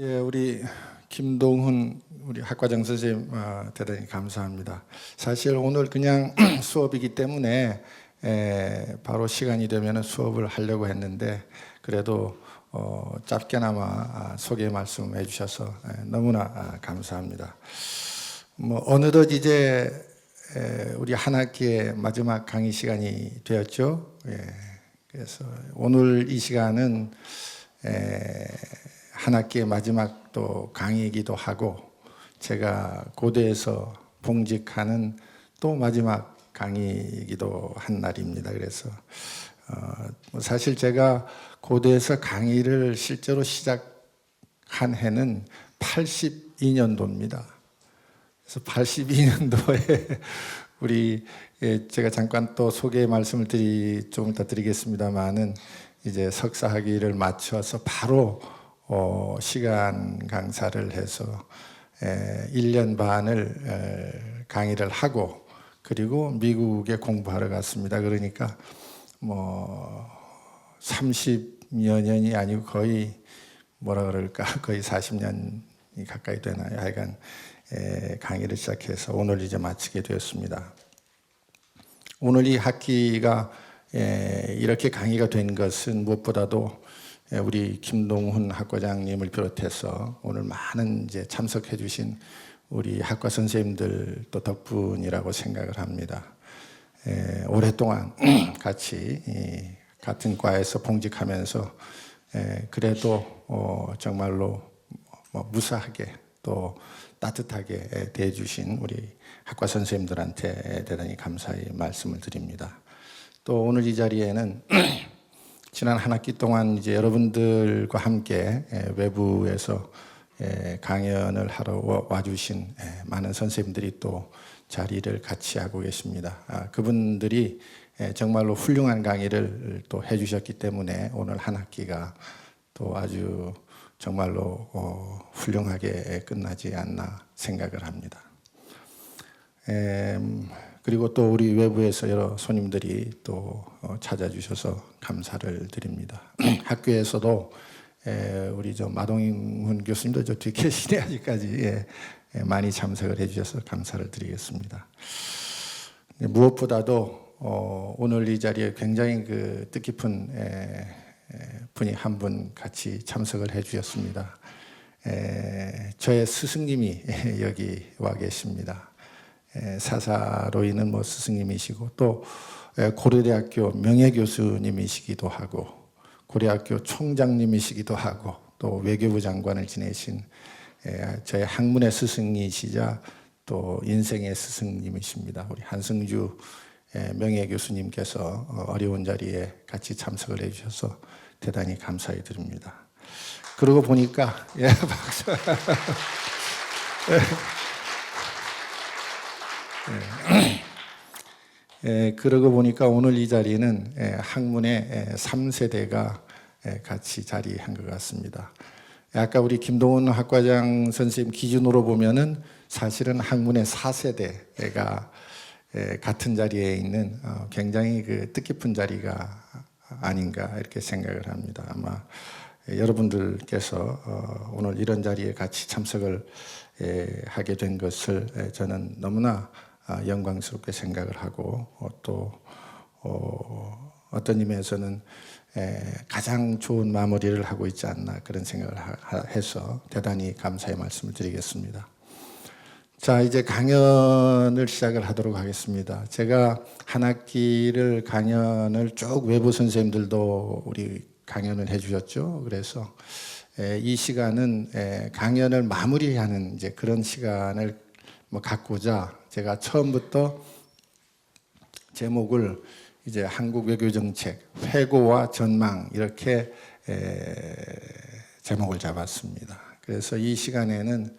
예, 우리 김동훈 우리 학과장 선생님 대단히 감사합니다. 사실 오늘 그냥 수업이기 때문에 바로 시간이 되면 수업을 하려고 했는데 그래도 짧게나마 소개 말씀해 주셔서 너무나 감사합니다. 뭐 어느덧 이제 우리 한 학기의 마지막 강의 시간이 되었죠. 예, 그래서 오늘 이 시간은 한 학기의 마지막 또 강의이기도 하고 제가 고대에서 봉직하는 또 마지막 강의이기도 한 날입니다. 그래서 사실 제가 고대에서 강의를 실제로 시작한 해는 82년도입니다. 그래서 82년도에 우리 제가 잠깐 또 소개 말씀을 좀 이따 드리겠습니다만은 이제 석사 학위를 마쳐서 바로 시간 강사를 해서 1년 반을 강의를 하고 그리고 미국에 공부하러 갔습니다. 그러니까 뭐 30여 년이 아니고 거의 뭐라 그럴까 거의 40년이 가까이 되나요? 하여간 강의를 시작해서 오늘 이제 마치게 되었습니다. 오늘 이 학기가 이렇게 강의가 된 것은 무엇보다도 우리 김동훈 학과장님을 비롯해서 오늘 많은 이제 참석해 주신 우리 학과 선생님들 또 덕분이라고 생각을 합니다. 오랫동안 같이 같은 과에서 봉직하면서 그래도 정말로 무사하게 또 따뜻하게 대해주신 우리 학과 선생님들한테 대단히 감사의 말씀을 드립니다. 또 오늘 이 자리에는 지난 한 학기 동안 이제 여러분들과 함께 외부에서 강연을 하러 와주신 많은 선생님들이 또 자리를 같이 하고 계십니다. 그분들이 정말로 훌륭한 강의를 또 해주셨기 때문에 오늘 한 학기가 또 아주 정말로 훌륭하게 끝나지 않나 생각을 합니다. 그리고 또 우리 외부에서 여러 손님들이 또 찾아주셔서 감사를 드립니다. 학교에서도 우리 마동훈 교수님도 저 뒤에 계시네 아직까지 많이 참석을 해주셔서 감사를 드리겠습니다. 무엇보다도 오늘 이 자리에 굉장히 그 뜻깊은 분이 한 분 같이 참석을 해주셨습니다. 저의 스승님이 여기 와 계십니다. 사사로이는 스승님이시고 또 고려대학교 명예교수님이시기도 하고 고려학교 총장님이시기도 하고 또 외교부 장관을 지내신 저의 학문의 스승이시자 또 인생의 스승님이십니다. 우리 한승주 명예교수님께서 어려운 자리에 같이 참석을 해주셔서 대단히 감사히 드립니다. 그러고 보니까 박수. 그러고 보니까 오늘 이 자리는 학문의 3세대가 같이 자리한 것 같습니다. 아까 우리 김동훈 학과장 선생님 기준으로 보면은 사실은 학문의 4세대가 같은 자리에 있는 굉장히 그 뜻깊은 자리가 아닌가 이렇게 생각을 합니다. 아마 여러분들께서 오늘 이런 자리에 같이 참석을 하게 된 것을 저는 너무나 영광스럽게 생각을 하고 또 어떤 의미에서는 가장 좋은 마무리를 하고 있지 않나 그런 생각을 해서 대단히 감사의 말씀을 드리겠습니다. 자, 이제 강연을 시작을 하도록 하겠습니다. 제가 한 학기를 강연을 쭉 외부 선생님들도 우리 강연을 해주셨죠. 그래서 이 시간은 강연을 마무리하는 이제 그런 시간을 갖고자 제가 처음부터 제목을 이제 한국 외교 정책 회고와 전망 이렇게 제목을 잡았습니다. 그래서 이 시간에는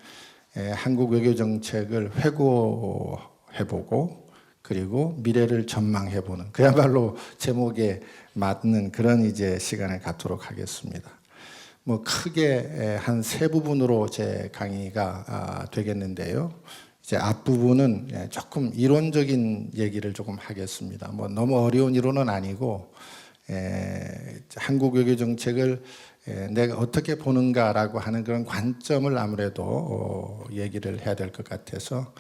한국 외교 정책을 회고해보고 그리고 미래를 전망해보는 그야말로 제목에 맞는 그런 이제 시간을 갖도록 하겠습니다. 크게 한 세 부분으로 제 강의가 되겠는데요. 이제 앞부분은 조금 이론적인 얘기를 조금 하겠습니다. 너무 어려운 이론은 아니고 한국 외교 정책을 내가 어떻게 보는가라고 하는 그런 관점을 아무래도 얘기를 해야 될 것 같아서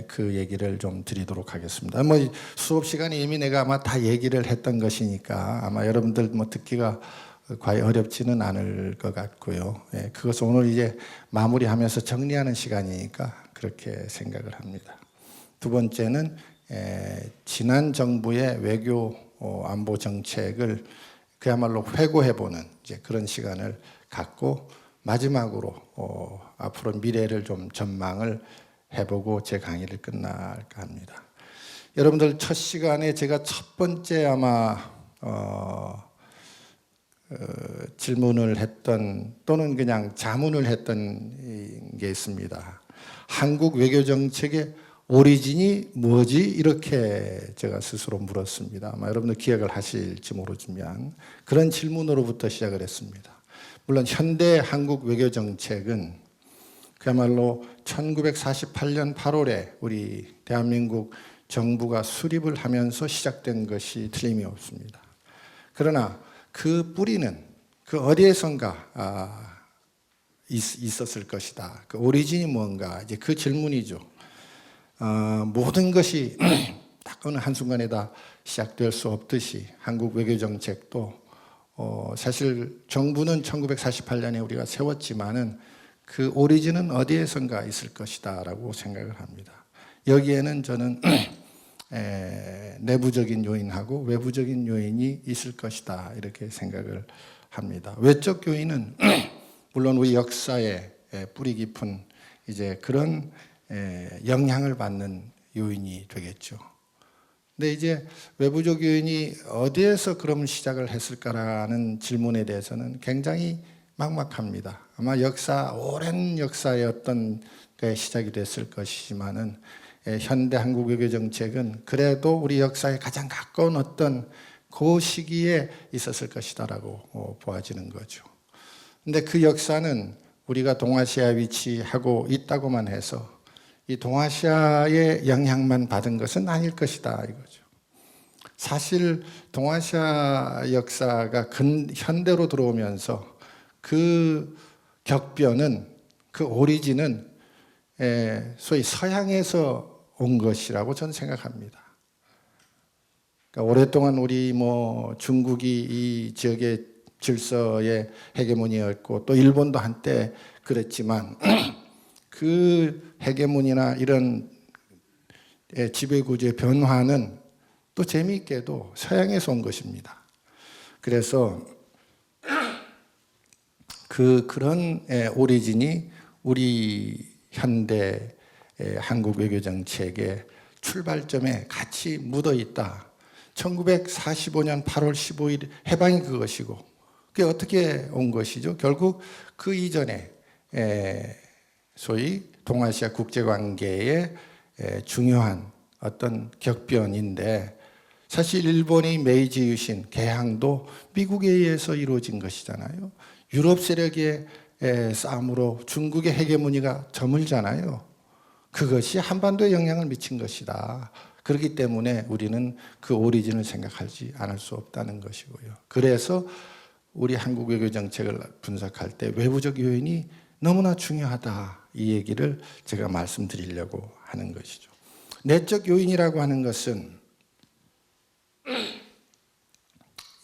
그 얘기를 좀 드리도록 하겠습니다. 뭐 수업 시간에 이미 내가 아마 다 얘기를 했던 것이니까 아마 여러분들 뭐 듣기가 과연 어렵지는 않을 것 같고요. 그것을 오늘 이제 마무리하면서 정리하는 시간이니까 그렇게 생각을 합니다. 두 번째는 지난 정부의 외교 안보 정책을 그야말로 회고해보는 이제 그런 시간을 갖고 마지막으로 앞으로 미래를 좀 전망을 해보고 제 강의를 끝날까 합니다. 여러분들 첫 시간에 제가 첫 번째 아마 질문을 했던 또는 그냥 자문을 했던 게 있습니다. 한국 외교 정책의 오리진이 뭐지? 이렇게 제가 스스로 물었습니다. 아마 여러분들 기억을 하실지 모르지만 그런 질문으로부터 시작을 했습니다. 물론 현대 한국 외교 정책은 그야말로 1948년 8월에 우리 대한민국 정부가 수립을 하면서 시작된 것이 틀림이 없습니다. 그러나 그 뿌리는 그 어디에선가 있었을 것이다. 그 오리진이 뭔가 이제 그 질문이죠. 모든 것이 딱 어느 한순간에 다 시작될 수 없듯이 한국 외교 정책도 사실 정부는 1948년에 우리가 세웠지만은 그 오리진은 어디에선가 있을 것이다 라고 생각을 합니다. 여기에는 저는 내부적인 요인하고 외부적인 요인이 있을 것이다 이렇게 생각을 합니다. 외적 요인은 물론 우리 역사에 뿌리 깊은 이제 그런 영향을 받는 요인이 되겠죠. 근데 이제 외부적 요인이 어디에서 그럼 시작을 했을까라는 질문에 대해서는 굉장히 막막합니다. 아마 오랜 역사의 어떤 시작이 됐을 것이지만은 현대 한국 외교 정책은 그래도 우리 역사에 가장 가까운 어떤 그 시기에 있었을 것이다라고 보아지는 거죠. 근데 그 역사는 우리가 동아시아에 위치하고 있다고만 해서 이 동아시아의 영향만 받은 것은 아닐 것이다 이거죠. 사실 동아시아 역사가 현대로 들어오면서 그 격변은 그 오리진은 소위 서양에서 온 것이라고 저는 생각합니다. 그러니까 오랫동안 우리 중국이 이 지역의 질서의 헤게모니였고 또 일본도 한때 그랬지만 그 헤게모니나 이런 지배구조의 변화는 또 재미있게도 서양에서 온 것입니다. 그래서 그런 오리진이 우리 현대 한국 외교 정책의 출발점에 같이 묻어 있다. 1945년 8월 15일 해방이 그것이고 그게 어떻게 온 것이죠? 결국 그 이전에 소위 동아시아 국제관계의 중요한 어떤 격변인데 사실 일본의 메이지 유신, 개항도 미국에 의해서 이루어진 것이잖아요. 유럽 세력의 싸움으로 중국의 헤게모니가 저물잖아요. 그것이 한반도에 영향을 미친 것이다. 그렇기 때문에 우리는 그 오리진을 생각하지 않을 수 없다는 것이고요. 그래서 우리 한국 외교 정책을 분석할 때 외부적 요인이 너무나 중요하다. 이 얘기를 제가 말씀드리려고 하는 것이죠. 내적 요인이라고 하는 것은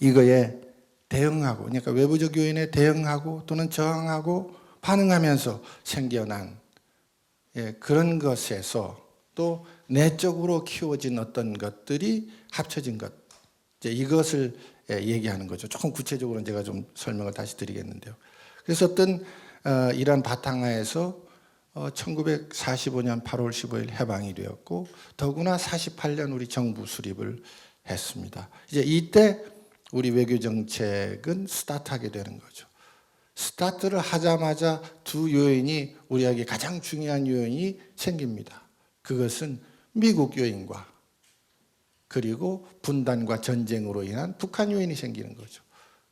이거에 대응하고, 그러니까 외부적 요인에 대응하고 또는 저항하고 반응하면서 생겨난 그런 것에서 또 내적으로 키워진 어떤 것들이 합쳐진 것, 이것을 얘기하는 거죠. 조금 구체적으로 제가 좀 설명을 다시 드리겠는데요. 그래서 어떤 이런 바탕하에서 1945년 8월 15일 해방이 되었고 더구나 48년 우리 정부 수립을 했습니다. 이제 이때 우리 외교 정책은 스타트하게 되는 거죠. 스타트를 하자마자 두 요인이 우리에게 가장 중요한 요인이 생깁니다. 그것은 미국 요인과 그리고 분단과 전쟁으로 인한 북한 요인이 생기는 거죠.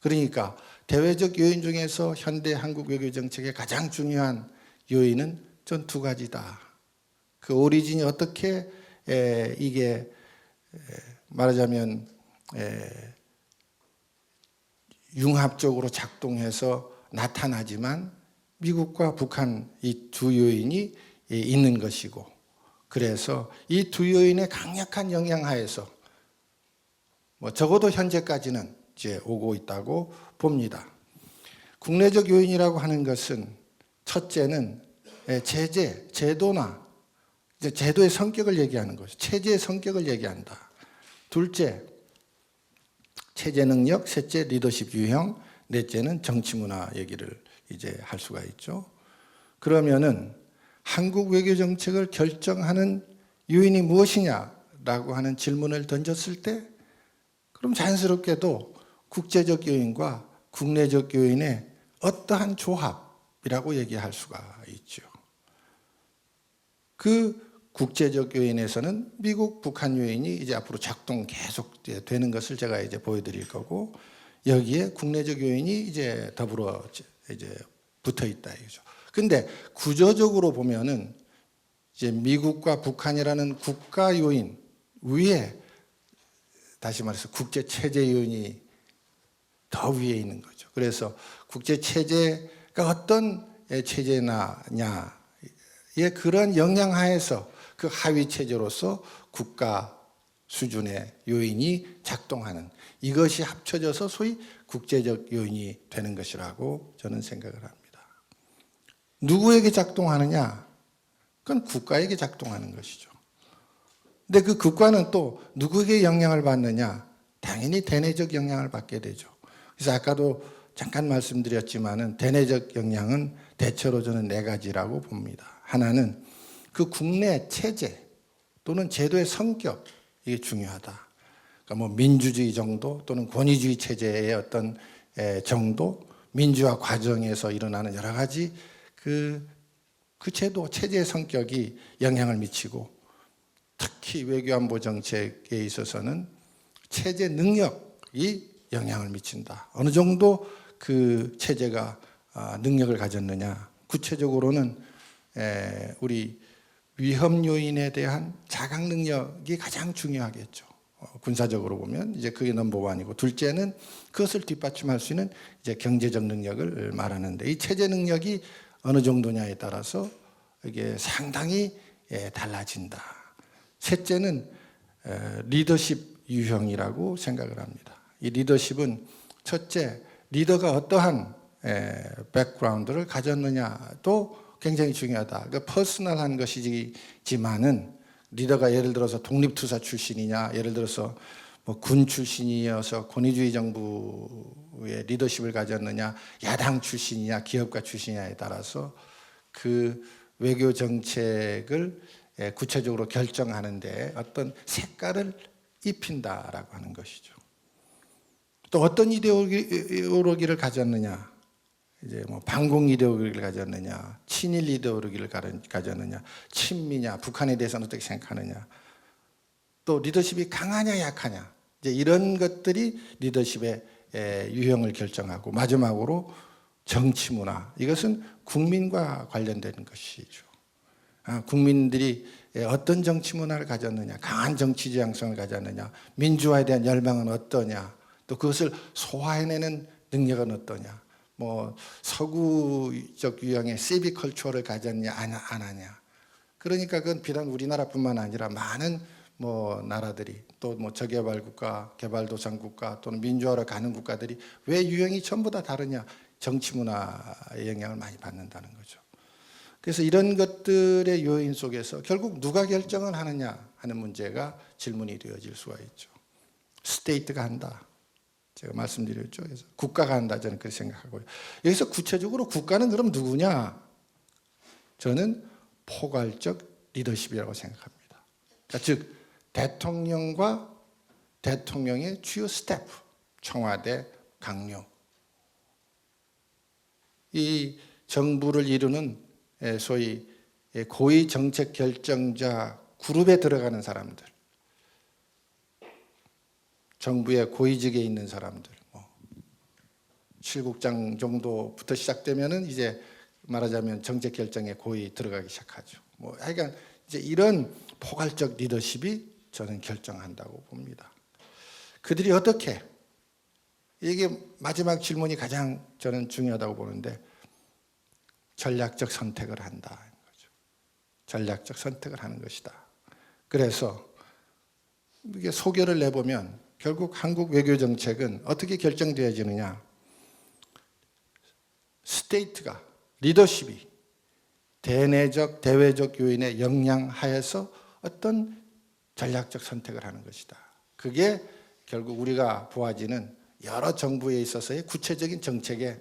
그러니까 대외적 요인 중에서 현대 한국 외교 정책의 가장 중요한 요인은 전 두 가지다. 그 오리진이 어떻게 이게 말하자면 융합적으로 작동해서 나타나지만 미국과 북한 이 두 요인이 있는 것이고, 그래서 이 두 요인의 강력한 영향하에서 적어도 현재까지는 이제 오고 있다고 봅니다. 국내적 요인이라고 하는 것은 첫째는 제도나 이제 제도의 성격을 얘기하는 거죠. 체제의 성격을 얘기한다. 둘째, 체제 능력, 셋째 리더십 유형, 넷째는 정치 문화 얘기를 이제 할 수가 있죠. 그러면은 한국 외교 정책을 결정하는 요인이 무엇이냐라고 하는 질문을 던졌을 때, 그럼 자연스럽게도 국제적 요인과 국내적 요인의 어떠한 조합이라고 얘기할 수가 있죠. 그 국제적 요인에서는 미국, 북한 요인이 이제 앞으로 작동 계속 되는 것을 제가 이제 보여드릴 거고, 여기에 국내적 요인이 이제 더불어 이제 붙어 있다 이거죠. 근데 구조적으로 보면은 이제 미국과 북한이라는 국가 요인 위에, 다시 말해서 국제 체제 요인이 더 위에 있는 거죠. 그래서 국제 체제가 어떤 체제냐의 그런 영향 하에서 그 하위 체제로서 국가 수준의 요인이 작동하는, 이것이 합쳐져서 소위 국제적 요인이 되는 것이라고 저는 생각을 합니다. 누구에게 작동하느냐? 그건 국가에게 작동하는 것이죠. 근데 그 국가는 또 누구에게 영향을 받느냐? 당연히 대내적 영향을 받게 되죠. 그래서 아까도 잠깐 말씀드렸지만은 대내적 영향은 대체로 저는 네 가지라고 봅니다. 하나는 그 국내 체제 또는 제도의 성격, 이게 중요하다. 그러니까 민주주의 정도 또는 권위주의 체제의 어떤 정도, 민주화 과정에서 일어나는 여러 가지 그 제도, 체제의 성격이 영향을 미치고, 특히 외교안보 정책에 있어서는 체제 능력이 영향을 미친다. 어느 정도 그 체제가 능력을 가졌느냐. 구체적으로는 우리 위험 요인에 대한 자각 능력이 가장 중요하겠죠. 군사적으로 보면 이제 그게 넘버원이고, 둘째는 그것을 뒷받침할 수 있는 이제 경제적 능력을 말하는데, 이 체제 능력이 어느 정도냐에 따라서 이게 상당히 달라진다. 셋째는 리더십 유형이라고 생각을 합니다. 이 리더십은 첫째, 리더가 어떠한 백그라운드를 가졌느냐도 굉장히 중요하다. 그러니까 퍼스널한 것이지만은, 리더가 예를 들어서 독립투사 출신이냐, 예를 들어서 군 출신이어서 권위주의 정부의 리더십을 가졌느냐, 야당 출신이냐, 기업가 출신이냐에 따라서 그 외교 정책을 구체적으로 결정하는데 어떤 색깔을 입힌다라고 하는 것이죠. 또 어떤 이데올로기를 가졌느냐, 이제 반공 이데올로기를 가졌느냐, 친일 이데올로기를 가졌느냐, 친미냐, 북한에 대해서는 어떻게 생각하느냐, 또 리더십이 강하냐 약하냐, 이제 이런 것들이 리더십의 유형을 결정하고, 마지막으로 정치 문화, 이것은 국민과 관련된 것이죠. 국민들이 어떤 정치 문화를 가졌느냐, 강한 정치 지향성을 가졌느냐, 민주화에 대한 열망은 어떠냐, 또 그것을 소화해내는 능력은 어떠냐, 서구적 유형의 시빅 컬처를 가졌냐 안 하냐. 그러니까 그건 비단 우리나라뿐만 아니라 많은 나라들이, 또 저개발 국가, 개발도상 국가 또는 민주화로 가는 국가들이 왜 유형이 전부 다 다르냐? 정치 문화의 영향을 많이 받는다는 거죠. 그래서 이런 것들의 요인 속에서 결국 누가 결정을 하느냐 하는 문제가 질문이 되어질 수가 있죠. 스테이트가 한다. 제가 말씀드렸죠. 그래서 국가가 한다. 저는 그렇게 생각하고요. 여기서 구체적으로 국가는 그럼 누구냐? 저는 포괄적 리더십이라고 생각합니다. 그러니까 즉 대통령과 대통령의 주요 스태프, 청와대, 강요, 이 정부를 이루는 소위 고위 정책 결정자 그룹에 들어가는 사람들, 정부의 고위직에 있는 사람들, 7국장 정도부터 시작되면은 이제 말하자면 정책 결정에 고위 들어가기 시작하죠. 하여간 이제 이런 포괄적 리더십이 저는 결정한다고 봅니다. 그들이 어떻게 이게 마지막 질문이 가장 저는 중요하다고 보는데 전략적 선택을 한다. 전략적 선택을 하는 것이다. 그래서 이게 소개를 내보면 결국 한국 외교 정책은 어떻게 결정되어지느냐. 스테이트가, 리더십이 대내적, 대외적 요인의 영향 하에서 어떤 전략적 선택을 하는 것이다. 그게 결국 우리가 보아지는 여러 정부에 있어서의 구체적인 정책의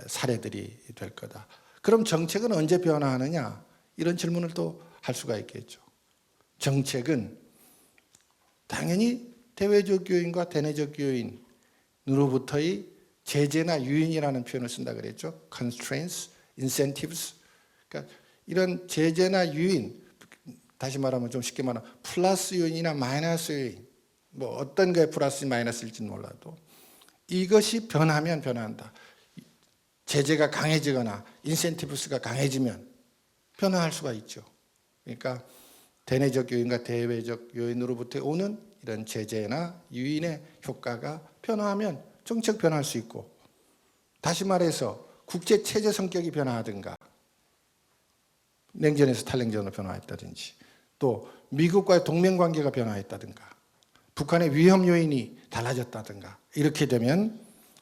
사례들이 될 거다. 그럼 정책은 언제 변화하느냐? 이런 질문을 또 할 수가 있겠죠. 정책은 당연히 대외적 요인과 대내적 요인으로부터의 제재나 유인이라는 표현을 쓴다 그랬죠. constraints, incentives. 그러니까 이런 제재나 유인, 다시 말하면 좀 쉽게 말하면 플러스 요인이나 마이너스 요인, 뭐 어떤 게 플러스 마이너스일지는 몰라도 이것이 변하면 변화한다. 제재가 강해지거나 인센티브스가 강해지면 변화할 수가 있죠. 그러니까 대내적 요인과 대외적 요인으로부터 오는 이런 제재나 유인의 효과가 변화하면 정책 변화할 수 있고, 다시 말해서 국제 체제 성격이 변화하든가 냉전에서 탈냉전으로 변화했다든지, 또 미국과의 동맹 관계가 변화했다든가, 북한의 위험 요인이 달라졌다든가, 이렇게 되면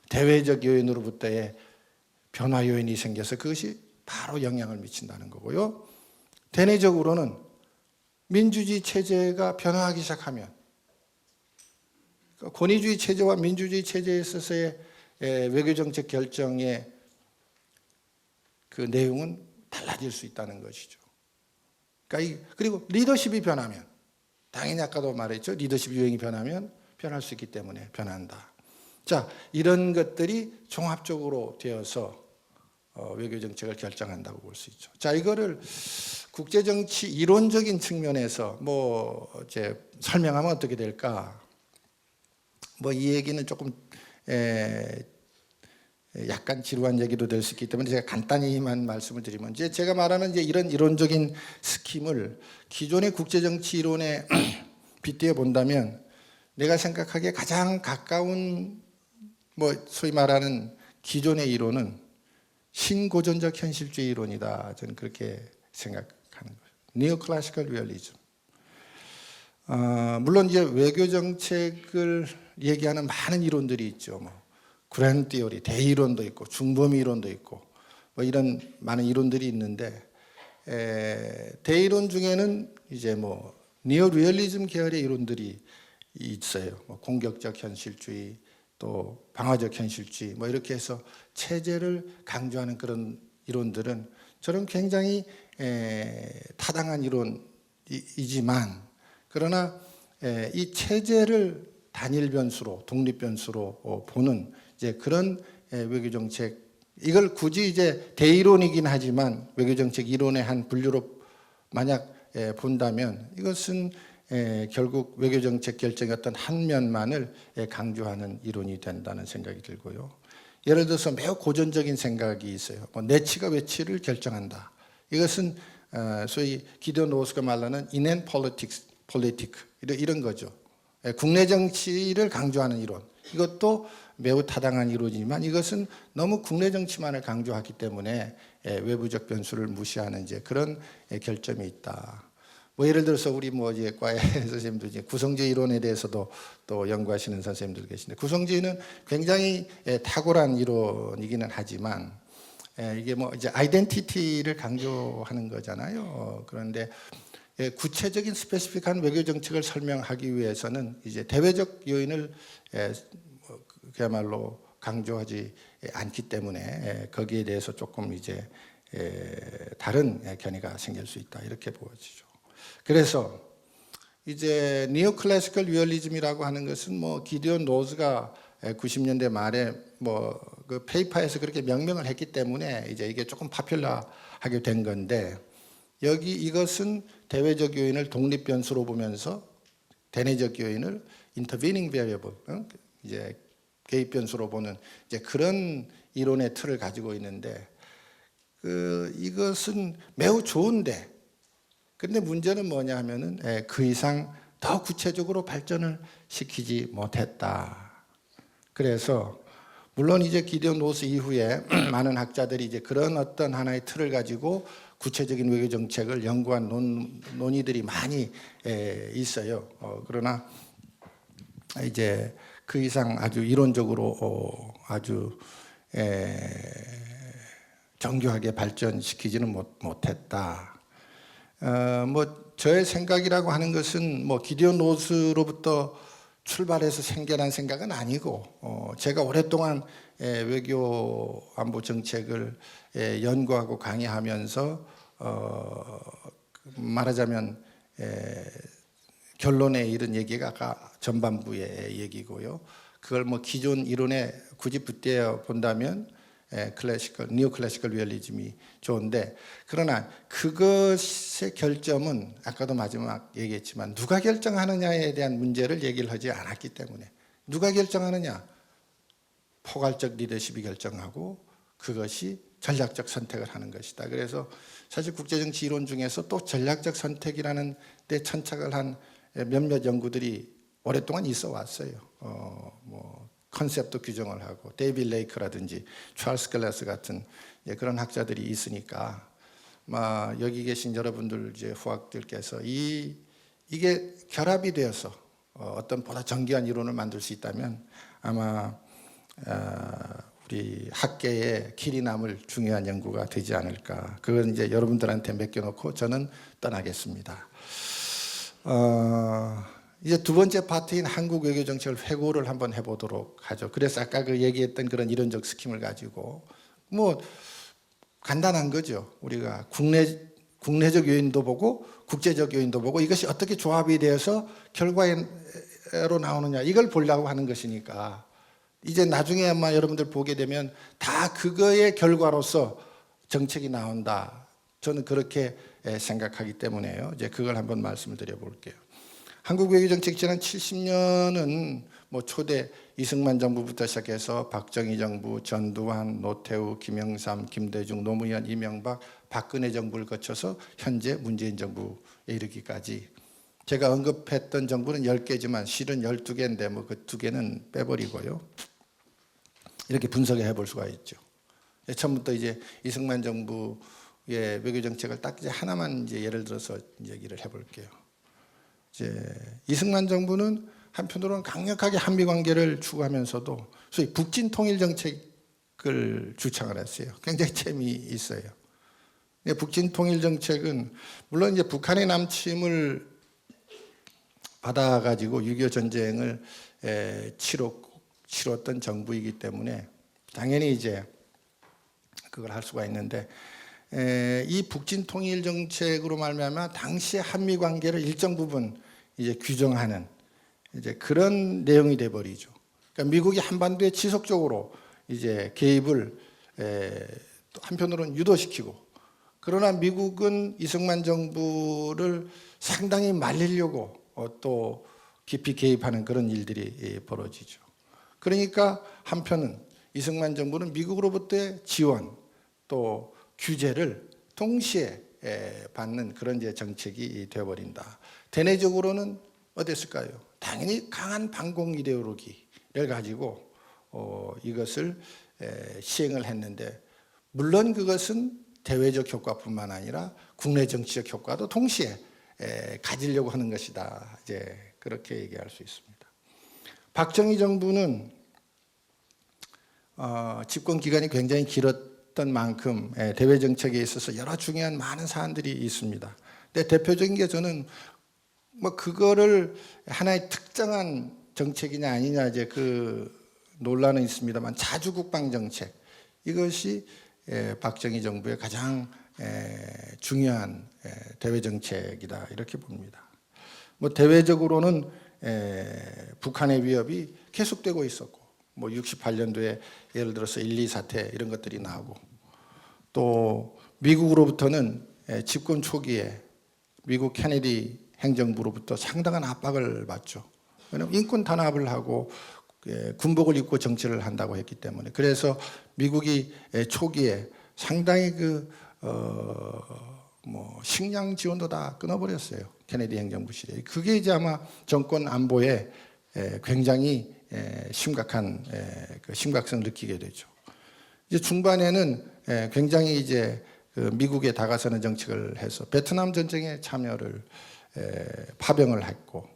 대외적 요인으로부터의 변화 요인이 생겨서 그것이 바로 영향을 미친다는 거고요. 대내적으로는 민주주의 체제가 변화하기 시작하면 권위주의 체제와 민주주의 체제에 있어서의 외교정책 결정의 그 내용은 달라질 수 있다는 것이죠. 그리고 리더십이 변하면, 당연히 아까도 말했죠. 리더십 유행이 변하면 변할 수 있기 때문에 변한다. 자, 이런 것들이 종합적으로 되어서 외교정책을 결정한다고 볼 수 있죠. 자, 이거를 국제정치 이론적인 측면에서 이제 설명하면 어떻게 될까? 이 얘기는 조금 약간 지루한 얘기도 될 수 있기 때문에 제가 간단히만 말씀을 드리면, 이제 제가 말하는 이제 이런 이론적인 스킴을 기존의 국제정치 이론에 빗대어 본다면, 내가 생각하기에 가장 가까운 소위 말하는 기존의 이론은 신고전적 현실주의 이론이다. 저는 그렇게 생각하는 거예요. Neoclassical Realism. 물론 이제 외교 정책을 얘기하는 많은 이론들이 있죠. 그랜드 티어리, 대이론도 있고 중범위 이론도 있고 이런 많은 이론들이 있는데, 대이론 중에는 이제 니오리얼리즘 계열의 이론들이 있어요. 공격적 현실주의, 또 방어적 현실주의, 이렇게 해서 체제를 강조하는 그런 이론들은 저는 굉장히 타당한 이론이지만, 그러나 이 체제를 단일 변수로, 독립 변수로 보는 이제 그런 외교 정책, 이걸 굳이 이제 대이론이긴 하지만 외교 정책 이론의 한 분류로 만약 본다면, 이것은 결국 외교 정책 결정의 어떤 한 면만을 강조하는 이론이 된다는 생각이 들고요. 예를 들어서 매우 고전적인 생각이 있어요. 내치가 외치를 결정한다. 이것은 소위 기디언 로스가 말하는 인앤 폴리티크 이런 거죠. 국내 정치를 강조하는 이론. 이것도 매우 타당한 이론이지만 이것은 너무 국내 정치만을 강조하기 때문에 외부적 변수를 무시하는 이제 그런 결점이 있다. 예를 들어서 우리 이제 과외 선생님들 이제 구성주의 이론에 대해서도 또 연구하시는 선생님들 계신데, 구성주의는 굉장히 탁월한 이론이기는 하지만 이게 이제 아이덴티티를 강조하는 거잖아요. 그런데 구체적인 스페시픽한 외교 정책을 설명하기 위해서는 이제 대외적 요인을 그야말로 강조하지 않기 때문에 거기에 대해서 조금 이제 다른 견해가 생길 수 있다, 이렇게 보여지죠. 그래서 이제 니오클래시컬 리얼리즘이라고 하는 것은 기디언 로즈가 90년대 말에 그 페이퍼에서 그렇게 명명을 했기 때문에 이제 이게 조금 파퓰러하게 된 건데, 이것은 대외적 요인을 독립 변수로 보면서 대내적 요인을 intervening variable, 이제 개입 변수로 보는 이제 그런 이론의 틀을 가지고 있는데, 이것은 매우 좋은데, 근데 문제는 뭐냐 하면은 그 이상 더 구체적으로 발전을 시키지 못했다. 그래서 물론 이제 기디온 로스 이후에 많은 학자들이 이제 그런 어떤 하나의 틀을 가지고 구체적인 외교 정책을 연구한 논의들이 많이 있어요. 그러나 이제 그 이상 아주 이론적으로 아주 정교하게 발전시키지는 못했다. 뭐 저의 생각이라고 하는 것은 뭐 기디온 로스로부터 출발해서 생겨난 생각은 아니고 제가 오랫동안 외교 안보 정책을 연구하고 강의하면서 말하자면 결론에 이른 얘기가 전반부의 얘기고요. 그걸 뭐 기존 이론에 굳이 빗대어 본다면 니오 클래시컬 리얼리즘이 좋은데, 그러나 그것의 결점은 아까도 마지막 얘기했지만 누가 결정하느냐에 대한 문제를 얘기를 하지 않았기 때문에, 누가 결정하느냐, 포괄적 리더십이 결정하고 그것이 전략적 선택을 하는 것이다. 그래서 사실 국제정치 이론 중에서 또 전략적 선택이라는 데 천착을 한 몇몇 연구들이 오랫동안 있어 왔어요. 뭐 컨셉도 규정을 하고 데이빗 레이크라든지 찰스 글래스 같은 그런 학자들이 있으니까 여기 계신 여러분들 이제 후학들께서 이게 결합이 되어서 어떤 보다 정교한 이론을 만들 수 있다면 아마 우리 학계에 길이 남을 중요한 연구가 되지 않을까. 그건 이제 여러분들한테 맡겨놓고 저는 떠나겠습니다. 이제 두 번째 파트인 한국 외교 정책을 회고를 한번 해보도록 하죠. 그래서 아까 그 얘기했던 그런 이론적 스킴을 가지고 뭐 간단한 거죠. 우리가 국내적 요인도 보고 국제적 요인도 보고 이것이 어떻게 조합이 되어서 결과로 나오느냐, 이걸 보려고 하는 것이니까 이제 나중에 아마 여러분들 보게 되면 다 그거의 결과로서 정책이 나온다. 저는 그렇게 생각하기 때문에요. 이제 그걸 한번 말씀을 드려볼게요. 한국 외교정책 지난 70년은 뭐 초대 이승만 정부부터 시작해서 박정희 정부, 전두환, 노태우, 김영삼, 김대중, 노무현, 이명박, 박근혜 정부를 거쳐서 현재 문재인 정부에 이르기까지, 제가 언급했던 정부는 10개지만 실은 12개인데 뭐 그 2개는 빼버리고요. 이렇게 분석해 볼 수가 있죠. 처음부터 이제 이승만 정부의 외교 정책을 딱 이제 하나만 이제 예를 들어서 얘기를 해볼게요. 이제 이승만 정부는 한편으로는 강력하게 한미 관계를 추구하면서도 소위 북진 통일 정책을 주창을 했어요. 굉장히 재미있어요. 북진 통일 정책은 물론 이제 북한의 남침을 받아가지고 6.25 전쟁을 치렀던 정부이기 때문에 당연히 이제 그걸 할 수가 있는데, 이 북진 통일 정책으로 말미암아 당시의 한미 관계를 일정 부분 이제 규정하는 이제 그런 내용이 돼 버리죠. 그러니까 미국이 한반도에 지속적으로 이제 개입을 한편으로는 유도시키고, 그러나 미국은 이승만 정부를 상당히 말리려고 또 깊이 개입하는 그런 일들이 벌어지죠. 그러니까 한편은 이승만 정부는 미국으로부터의 지원 또 규제를 동시에 받는 그런 이제 정책이 되어버린다. 대내적으로는 어땠을까요? 당연히 강한 반공 이데올로기를 가지고 이것을 시행을 했는데, 물론 그것은 대외적 효과뿐만 아니라 국내 정치적 효과도 동시에 가지려고 하는 것이다. 이제 그렇게 얘기할 수 있습니다. 박정희 정부는 집권 기간이 굉장히 길었던 만큼 대외 정책에 있어서 여러 중요한 많은 사안들이 있습니다. 근데 대표적인 게 저는 뭐 그거를 하나의 특정한 정책이냐 아니냐 이제 그 논란은 있습니다만, 자주 국방 정책, 이것이 박정희 정부의 가장 중요한 대외 정책이다 이렇게 봅니다. 뭐 대외적으로는 북한의 위협이 계속되고 있었고, 뭐 68년도에 예를 들어서 1.2 사태 이런 것들이 나오고, 또 미국으로부터는 집권 초기에 미국 케네디 행정부로부터 상당한 압박을 받죠. 왜냐하면 인권 탄압을 하고 군복을 입고 정치를 한다고 했기 때문에. 그래서 미국이 초기에 상당히 뭐 식량 지원도 다 끊어버렸어요. 케네디 행정부 시대에. 그게 이제 아마 정권 안보에 굉장히 심각한 그 심각성을 느끼게 되죠. 이제 중반에는 굉장히 이제 그 미국에 다가서는 정책을 해서 베트남 전쟁에 참여를 파병을 했고,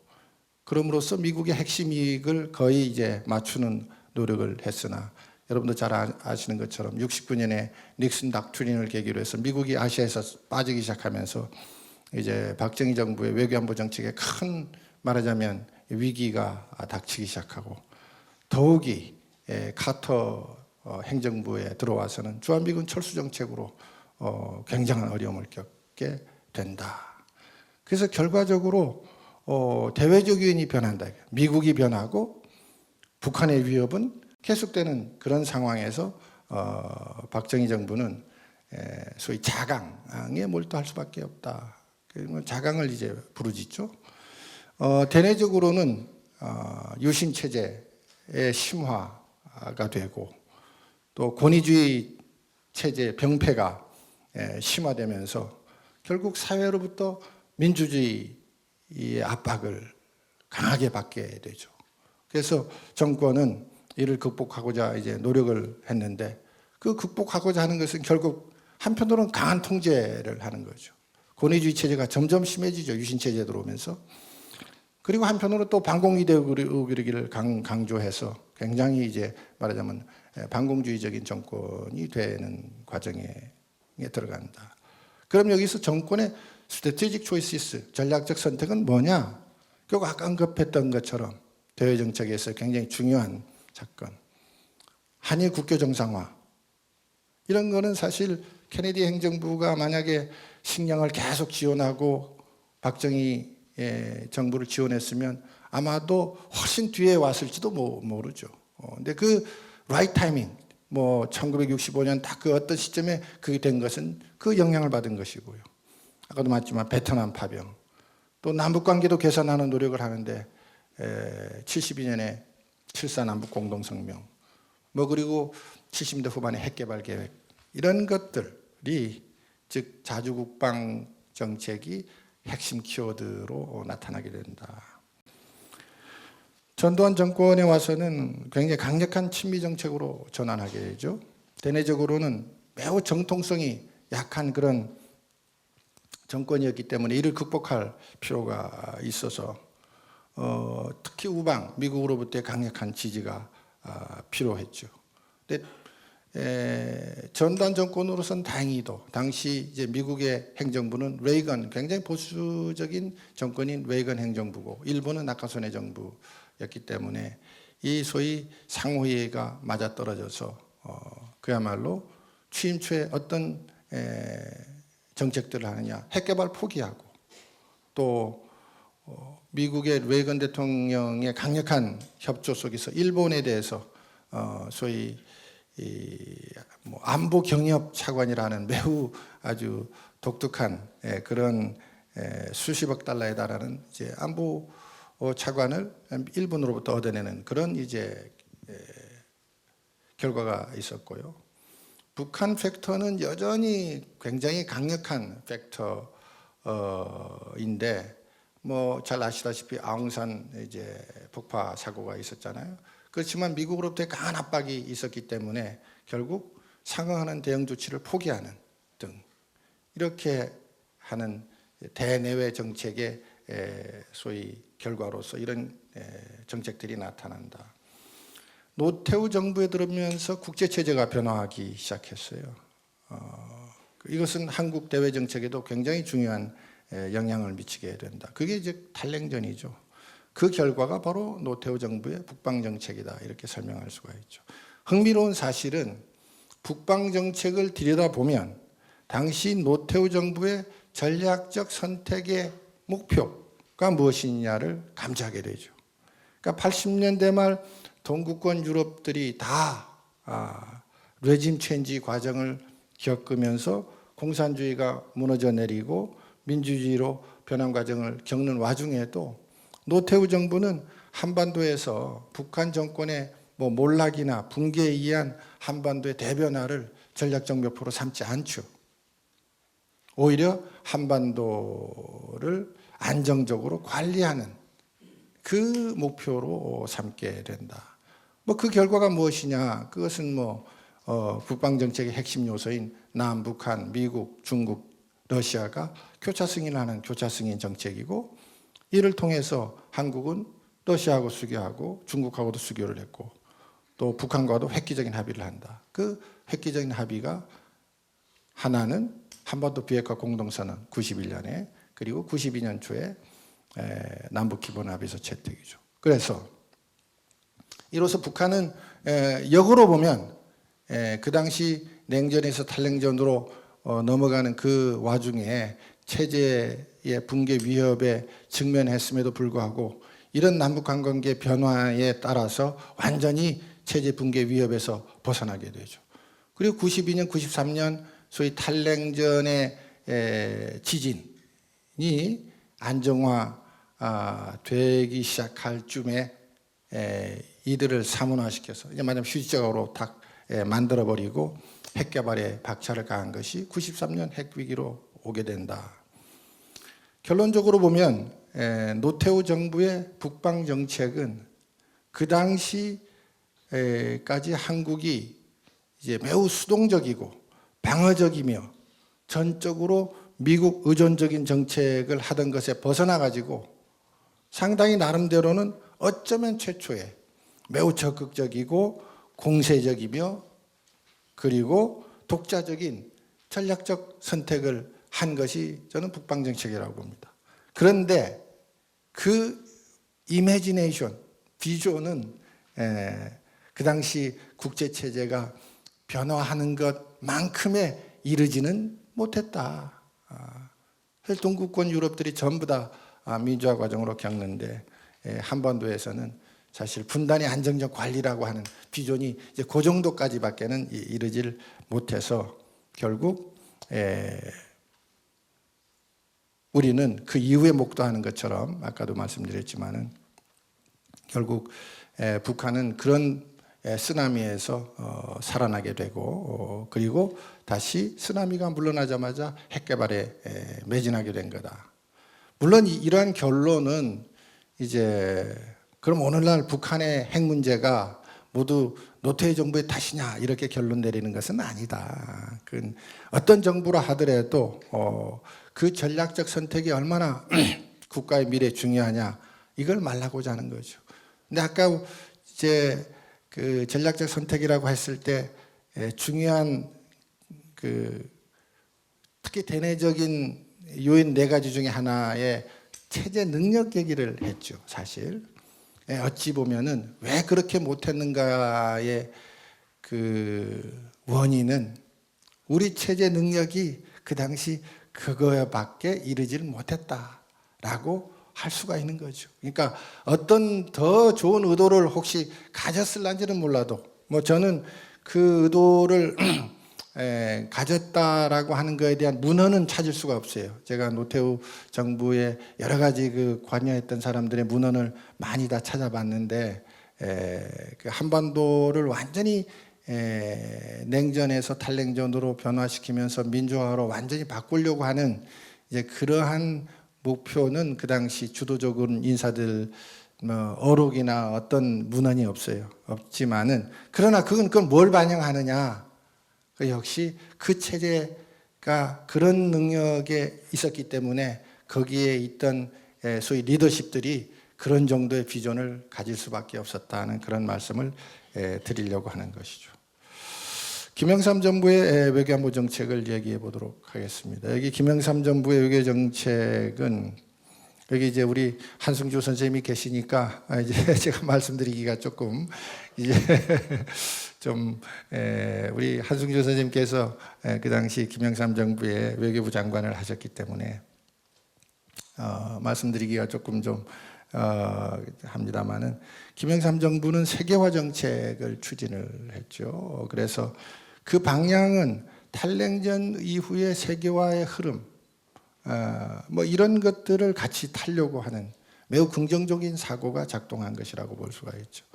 그럼으로써 미국의 핵심 이익을 거의 이제 맞추는 노력을 했으나, 여러분도 잘 아시는 것처럼 69년에 닉슨 닥트린을 계기로 해서 미국이 아시아에서 빠지기 시작하면서 이제 박정희 정부의 외교안보 정책에 큰, 말하자면 위기가 닥치기 시작하고, 더욱이 카터 행정부에 들어와서는 주한미군 철수 정책으로 굉장한 어려움을 겪게 된다. 그래서 결과적으로 대외적 요인이 변한다. 미국이 변하고 북한의 위협은 계속되는 그런 상황에서 박정희 정부는 소위 자강에 몰두할 수밖에 없다. 자강을 이제 부르짖죠. 대내적으로는 유신 체제의 심화가 되고, 또 권위주의 체제의 병폐가 심화되면서 결국 사회로부터 민주주의의 압박을 강하게 받게 되죠. 그래서 정권은 이를 극복하고자 이제 노력을 했는데, 그 극복하고자 하는 것은 결국 한편으로는 강한 통제를 하는 거죠. 권위주의 체제가 점점 심해지죠. 유신 체제 들어오면서. 그리고 한편으로 또 반공 이데올로기를 강조해서 굉장히 이제 말하자면 반공주의적인 정권이 되는 과정에 들어간다. 그럼 여기서 정권의 strategic choices, 전략적 선택은 뭐냐? 결국 아까 언급했던 것처럼 대외 정책에서 굉장히 중요한 사건, 한일 국교 정상화, 이런 거는 사실 케네디 행정부가 만약에 식량을 계속 지원하고 박정희 정부를 지원했으면 아마도 훨씬 뒤에 왔을지도 모르죠. 근데 그 right timing, 뭐 1965년 딱 그 어떤 시점에 그게 된 것은 그 영향을 받은 것이고요. 아까도 말했지만 베트남 파병, 또 남북 관계도 개선하는 노력을 하는데 72년에 7.4 남북 공동성명, 뭐 그리고 70년대 후반에 핵개발 계획, 이런 것들이 즉 자주국방 정책이 핵심 키워드로 나타나게 된다. 전두환 정권에 와서는 굉장히 강력한 친미 정책으로 전환하게 되죠. 대내적으로는 매우 정통성이 약한 그런 정권이었기 때문에 이를 극복할 필요가 있어서 특히 우방 미국으로부터의 강력한 지지가 필요했죠. 근데 전두환 정권으로서는 다행히도 당시 이제 미국의 행정부는 레이건, 굉장히 보수적인 정권인 레이건 행정부고, 일본은 낙하소내 정부였기 때문에 이 소위 상호이해가 맞아떨어져서 그야말로 취임 초에 어떤 정책들을 하느냐, 핵개발 포기하고, 또 미국의 레이건 대통령의 강력한 협조 속에서 일본에 대해서 소위 뭐 안보 경협 차관이라는 매우 아주 독특한 그런 수십억 달러에 달하는 이제 안보 차관을 일본으로부터 얻어내는 그런 이제 결과가 있었고요. 북한 팩터는 여전히 굉장히 강력한 팩터인데, 뭐 잘 아시다시피 아웅산 이제 폭파 사고가 있었잖아요. 그렇지만 미국으로부터의 강한 압박이 있었기 때문에 결국 상응하는 대응 조치를 포기하는 등 이렇게 하는 대내외 정책의 소위 결과로서 이런 정책들이 나타난다. 노태우 정부에 들어오면서 국제체제가 변화하기 시작했어요. 이것은 한국 대외 정책에도 굉장히 중요한 영향을 미치게 된다. 그게 이제 탈냉전이죠. 그 결과가 바로 노태우 정부의 북방정책이다, 이렇게 설명할 수가 있죠. 흥미로운 사실은 북방정책을 들여다보면 당시 노태우 정부의 전략적 선택의 목표가 무엇이냐를 감지하게 되죠. 그러니까 80년대 말 동구권 유럽들이 다 레짐 체인지 과정을 겪으면서 공산주의가 무너져 내리고 민주주의로 변환 과정을 겪는 와중에도 노태우 정부는 한반도에서 북한 정권의 뭐 몰락이나 붕괴에 의한 한반도의 대변화를 전략적 목표로 삼지 않죠. 오히려 한반도를 안정적으로 관리하는 그 목표로 삼게 된다. 뭐 그 결과가 무엇이냐? 그것은 뭐 국방 정책의 핵심 요소인 남북한, 미국, 중국, 러시아가 교차 승인하는 교차 승인 정책이고, 이를 통해서 한국은 러시아하고 수교하고 중국하고도 수교를 했고, 또 북한과도 획기적인 합의를 한다. 그 획기적인 합의가 하나는 한반도 비핵화 공동선언 91년에, 그리고 92년 초에 남북기본합의서 채택이죠. 그래서 이로써 북한은 역으로 보면 그 당시 냉전에서 탈냉전으로 넘어가는 그 와중에 체제의 붕괴 위협에 직면했음에도 불구하고 이런 남북한 관계 변화에 따라서 완전히 체제 붕괴 위협에서 벗어나게 되죠. 그리고 92년, 93년 소위 탈냉전의 지진이 안정화 되기 시작할 쯤에 이들을 사문화시켜서 이제 말하자면 휴지적으로 딱 만들어버리고 핵개발에 박차를 가한 것이 93년 핵위기로 오게 된다. 결론적으로 보면 노태우 정부의 북방 정책은 그 당시까지 한국이 이제 매우 수동적이고 방어적이며 전적으로 미국 의존적인 정책을 하던 것에 벗어나 가지고 상당히 나름대로는 어쩌면 최초의 매우 적극적이고 공세적이며 그리고 독자적인 전략적 선택을 한 것이 저는 북방 정책이라고 봅니다. 그런데 그 이미지네이션, 비전은 그 당시 국제 체제가 변화하는 것만큼에 이르지는 못했다. 사실 동구권 유럽들이 전부 다 민주화 과정으로 겪는데 한반도에서는 사실 분단의 안정적 관리라고 하는 비전이 이제 그 정도까지밖에는 이르질 못해서 결국 우리는 그 이후에 목도하는 것처럼 아까도 말씀드렸지만은 결국 북한은 그런 쓰나미에서 살아나게 되고 그리고 다시 쓰나미가 물러나자마자 핵개발에 매진하게 된 거다. 물론 이러한 결론은 이제 그럼 오늘날 북한의 핵 문제가 모두 노태우 정부의 탓이냐 이렇게 결론 내리는 것은 아니다. 그 어떤 정부라 하더라도 그 전략적 선택이 얼마나 국가의 미래에 중요하냐 이걸 말하고자 하는 거죠. 근데 아까 이제 그 전략적 선택이라고 했을 때 중요한 그 특히 대내적인 요인 4가지 중에 하나의 체제 능력 얘기를 했죠. 사실 어찌 보면은 왜 그렇게 못했는가의 그 원인은 우리 체제 능력이 그 당시 그거밖에 이르지를 못했다라고 할 수가 있는 거죠. 그러니까 어떤 더 좋은 의도를 혹시 가졌을런지는 몰라도 뭐 저는 그 의도를 가졌다라고 하는 것에 대한 문헌은 찾을 수가 없어요. 제가 노태우 정부의 여러 가지 그 관여했던 사람들의 문헌을 많이 다 찾아봤는데 그 한반도를 완전히 냉전에서 탈냉전으로 변화시키면서 민주화로 완전히 바꾸려고 하는 이제 그러한 목표는 그 당시 주도적인 인사들 뭐 어록이나 어떤 문헌이 없어요. 없지만은 그러나 그건 뭘 반영하느냐? 역시 그 체제가 그런 능력에 있었기 때문에 거기에 있던 소위 리더십들이 그런 정도의 비전을 가질 수밖에 없었다는 그런 말씀을 드리려고 하는 것이죠. 김영삼 정부의 외교안보 정책을 얘기해 보도록 하겠습니다. 여기 김영삼 정부의 외교 정책은 여기 이제 우리 한승주 선생님이 계시니까 이제 제가 말씀드리기가 조금 이제 좀 우리 한승주 선생님께서 그 당시 김영삼 정부의 외교부 장관을 하셨기 때문에 말씀드리기가 조금 좀 합니다만은 김영삼 정부는 세계화 정책을 추진을 했죠. 그래서 그 방향은 탈냉전 이후의 세계화의 흐름, 뭐 이런 것들을 같이 타려고 하는 매우 긍정적인 사고가 작동한 것이라고 볼 수가 있죠.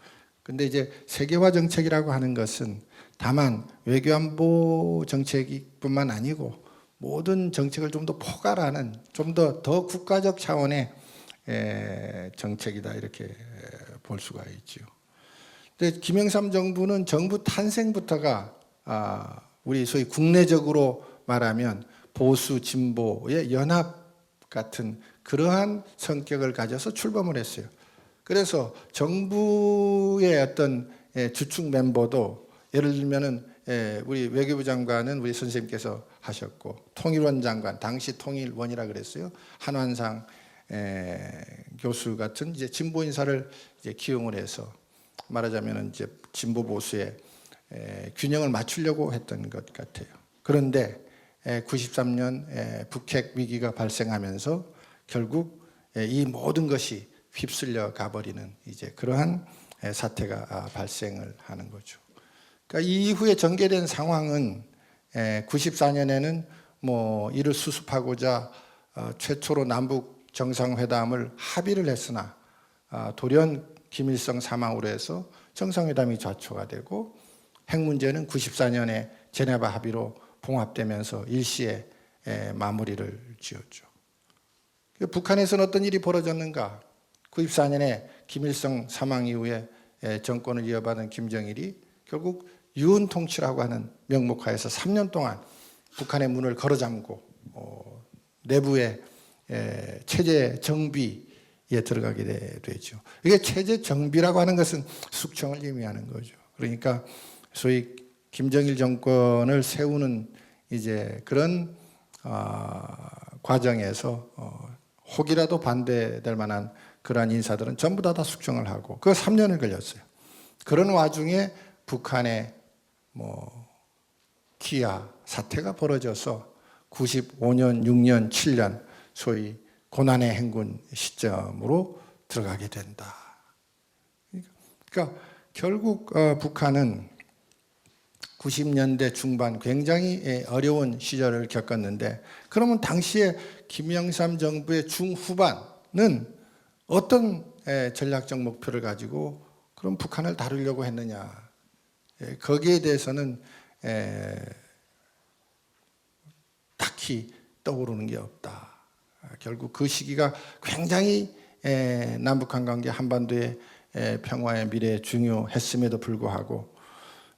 근데 이제 세계화 정책이라고 하는 것은 다만 외교안보 정책뿐만 아니고 모든 정책을 좀 더 포괄하는 좀 더 국가적 차원의 정책이다 이렇게 볼 수가 있죠. 근데 김영삼 정부는 정부 탄생부터가 우리 소위 국내적으로 말하면 보수 진보의 연합 같은 그러한 성격을 가져서 출범을 했어요. 그래서 정부의 어떤 주축 멤버도 예를 들면은 우리 외교부 장관은 우리 선생님께서 하셨고, 통일원 장관, 당시 통일원이라 그랬어요. 한완상 교수 같은 이제 진보 인사를 이제 기용을 해서 말하자면은 이제 진보 보수의 균형을 맞추려고 했던 것 같아요. 그런데 93년 북핵 위기가 발생하면서 결국 이 모든 것이 휩쓸려 가버리는 이제 그러한 사태가 발생을 하는 거죠. 그러니까 이 이후에 전개된 상황은 94년에는 뭐 이를 수습하고자 최초로 남북 정상회담을 합의를 했으나 돌연 김일성 사망으로 해서 정상회담이 좌초가 되고, 핵 문제는 94년에 제네바 합의로 봉합되면서 일시에 마무리를 지었죠. 북한에서는 어떤 일이 벌어졌는가? 94년에 김일성 사망 이후에 정권을 이어받은 김정일이 결국 유은 통치라고 하는 명목하에서 3년 동안 북한의 문을 걸어잠고 내부의 체제 정비에 들어가게 되죠. 이게 체제 정비라고 하는 것은 숙청을 의미하는 거죠. 그러니까 소위 김정일 정권을 세우는 이제 그런 과정에서 혹이라도 반대될 만한 그러한 인사들은 전부 다 숙청을 하고, 그 3년을 걸렸어요. 그런 와중에 북한의 기아 사태가 벌어져서 95년, 6년, 7년 소위 고난의 행군 시점으로 들어가게 된다. 그러니까 결국 북한은 90년대 중반 굉장히 어려운 시절을 겪었는데, 그러면 당시에 김영삼 정부의 중후반은 어떤 전략적 목표를 가지고 그럼 북한을 다루려고 했느냐? 거기에 대해서는 딱히 떠오르는 게 없다. 결국 그 시기가 굉장히 남북한 관계, 한반도의 평화의 미래에 중요했음에도 불구하고,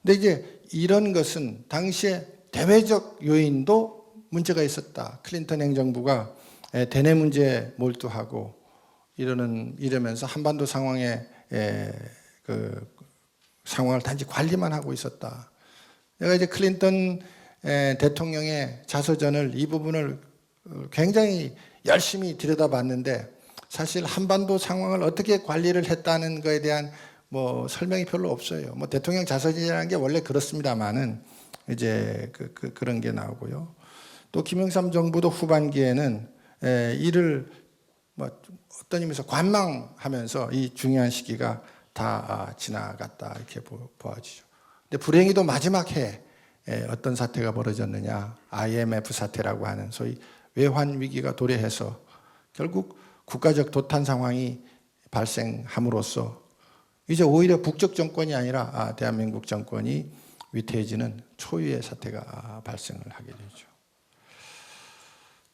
근데 이제 이런 것은 당시에 대외적 요인도 문제가 있었다. 클린턴 행정부가 대내 문제에 몰두하고 이러면서 한반도 상황에 그 상황을 단지 관리만 하고 있었다. 내가 이제 클린턴 대통령의 자서전을 이 부분을 굉장히 열심히 들여다봤는데, 사실 한반도 상황을 어떻게 관리를 했다는 것에 대한 설명이 별로 없어요. 대통령 자서전이라는 게 원래 그렇습니다만은 이제 그런 게 나오고요. 또 김영삼 정부도 후반기에는 이를 어떤 의미에서 관망하면서 이 중요한 시기가 다 지나갔다 이렇게 보아지죠. 근데 불행히도 마지막 해에 어떤 사태가 벌어졌느냐, IMF 사태라고 하는 소위 외환 위기가 도래해서 결국 국가적 도탄 상황이 발생함으로써 이제 오히려 북적 정권이 아니라 대한민국 정권이 위태해지는 초유의 사태가 발생을 하게 되죠.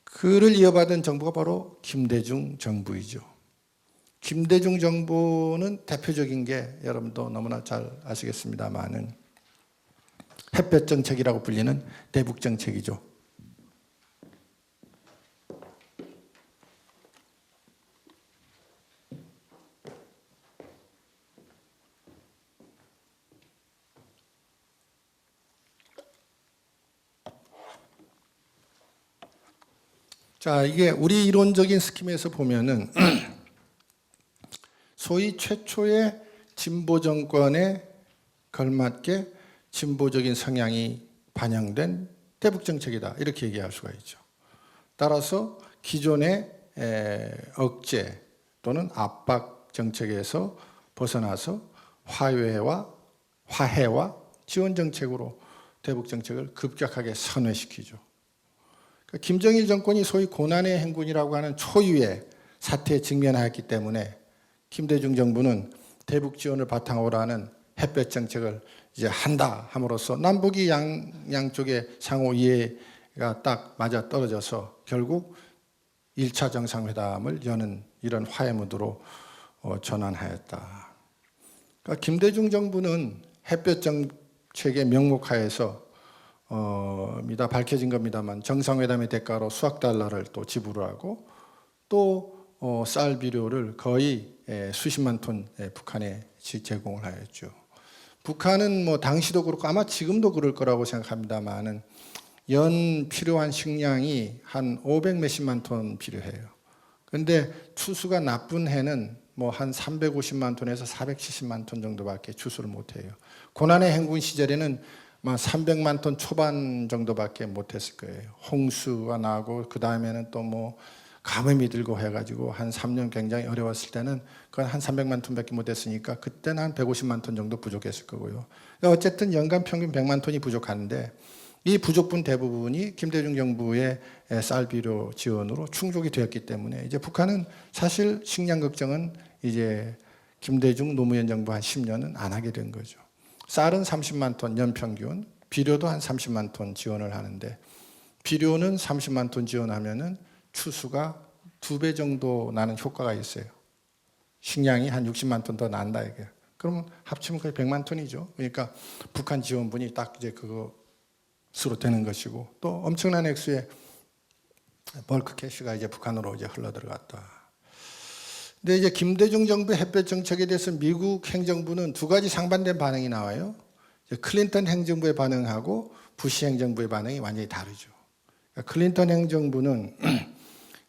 그를 이어받은 정부가 바로 김대중 정부이죠. 김대중 정부는 대표적인 게 여러분도 너무나 잘 아시겠습니다만은 햇볕 정책이라고 불리는 대북 정책이죠. 자, 이게 우리 이론적인 스킴에서 보면은 소위 최초의 진보 정권에 걸맞게 진보적인 성향이 반영된 대북 정책이다, 이렇게 얘기할 수가 있죠. 따라서 기존의 억제 또는 압박 정책에서 벗어나서 화해와 지원 정책으로 대북 정책을 급격하게 선회시키죠. 김정일 정권이 소위 고난의 행군이라고 하는 초유의 사태에 직면하였기 때문에 김대중 정부는 대북 지원을 바탕으로 하는 햇볕 정책을 이제 한다 함으로써 남북이 양쪽의 상호 이해가 딱 맞아 떨어져서 결국 1차 정상회담을 여는 이런 화해 무드로 전환하였다. 그러니까 김대중 정부는 햇볕 정책의 명목하에서 미다 밝혀진 겁니다만 정상회담의 대가로 수억 달러를 또 지불을 하고 또 쌀 비료를 거의 수십만 톤 북한에 제공을 하였죠. 북한은 뭐 당시도 그렇고 아마 지금도 그럴 거라고 생각합니다만은 연 필요한 식량이 한 500 몇십만 톤 필요해요. 그런데 추수가 나쁜 해는 뭐 한 350만 톤에서 470만 톤 정도밖에 추수를 못해요. 고난의 행군 시절에는 300만 톤 초반 정도밖에 못했을 거예요. 홍수가 나고 그 다음에는 또 뭐 가뭄이 들고 해가지고 한 3년 굉장히 어려웠을 때는 그건 한 300만 톤밖에 못했으니까 그때는 한 150만 톤 정도 부족했을 거고요. 어쨌든 연간 평균 100만 톤이 부족한데 이 부족분 대부분이 김대중 정부의 쌀 비료 지원으로 충족이 되었기 때문에 이제 북한은 사실 식량 걱정은 이제 김대중 노무현 정부 한 10년은 안 하게 된 거죠. 쌀은 30만 톤 연평균, 비료도 한 30만 톤 지원을 하는데 비료는 30만 톤 지원하면은 추수가 2배 정도 나는 효과가 있어요. 식량이 한 60만 톤 더 난다 이게. 그러면 합치면 거의 100만 톤이죠. 그러니까 북한 지원분이 딱 이제 그것으로 되는 것이고 또 엄청난 액수의 벌크 캐시가 이제 북한으로 이제 흘러 들어갔다. 근데 이제 김대중 정부 햇볕 정책에 대해서 미국 행정부는 두 가지 상반된 반응이 나와요. 클린턴 행정부의 반응하고 부시 행정부의 반응이 완전히 다르죠. 그러니까 클린턴 행정부는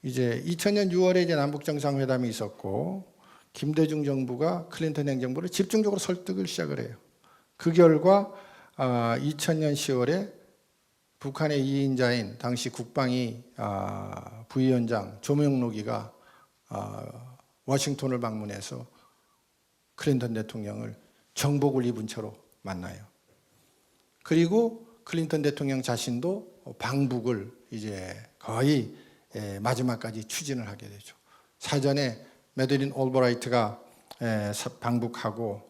이제 2000년 6월에 이제 남북 정상회담이 있었고 김대중 정부가 클린턴 행정부를 집중적으로 설득을 시작을 해요. 그 결과 2000년 10월에 북한의 2인자인 당시 국방위 부위원장 조명록이가 워싱턴을 방문해서 클린턴 대통령을 정복을 입은 채로 만나요. 그리고 클린턴 대통령 자신도 방북을 이제 거의 마지막까지 추진을 하게 되죠. 사전에 매들린 올브라이트가 방북하고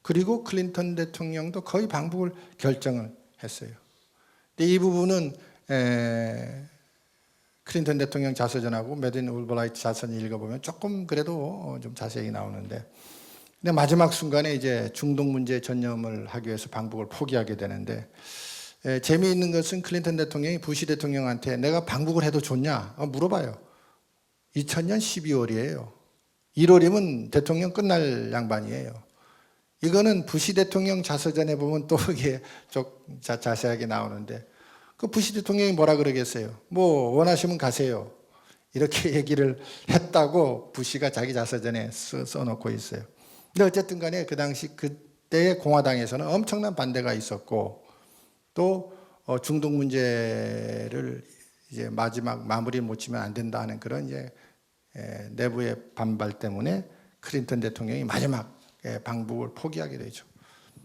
그리고 클린턴 대통령도 거의 방북을 결정을 했어요. 근데 이 부분은 클린턴 대통령 자서전하고 매들린 올브라이트 자서전 읽어보면 조금 그래도 좀 자세히 나오는데 근데 마지막 순간에 이제 중동 문제에 전념을 하기 위해서 방북을 포기하게 되는데 재미있는 것은 클린턴 대통령이 부시 대통령한테 내가 방북을 해도 좋냐 물어봐요. 2000년 12월이에요. 1월이면 대통령 끝날 양반이에요. 이거는 부시 대통령 자서전에 보면 또 이게 좀 자세하게 나오는데 그 부시 대통령이 뭐라 그러겠어요? 뭐 원하시면 가세요. 이렇게 얘기를 했다고 부시가 자기 자서전에 써놓고 있어요. 근데 어쨌든 간에 그 당시 그때의 공화당에서는 엄청난 반대가 있었고 또 중동 문제를 이제 마지막 마무리 못 치면 안 된다는 그런 이제 내부의 반발 때문에 클린턴 대통령이 마지막 방북을 포기하게 되죠.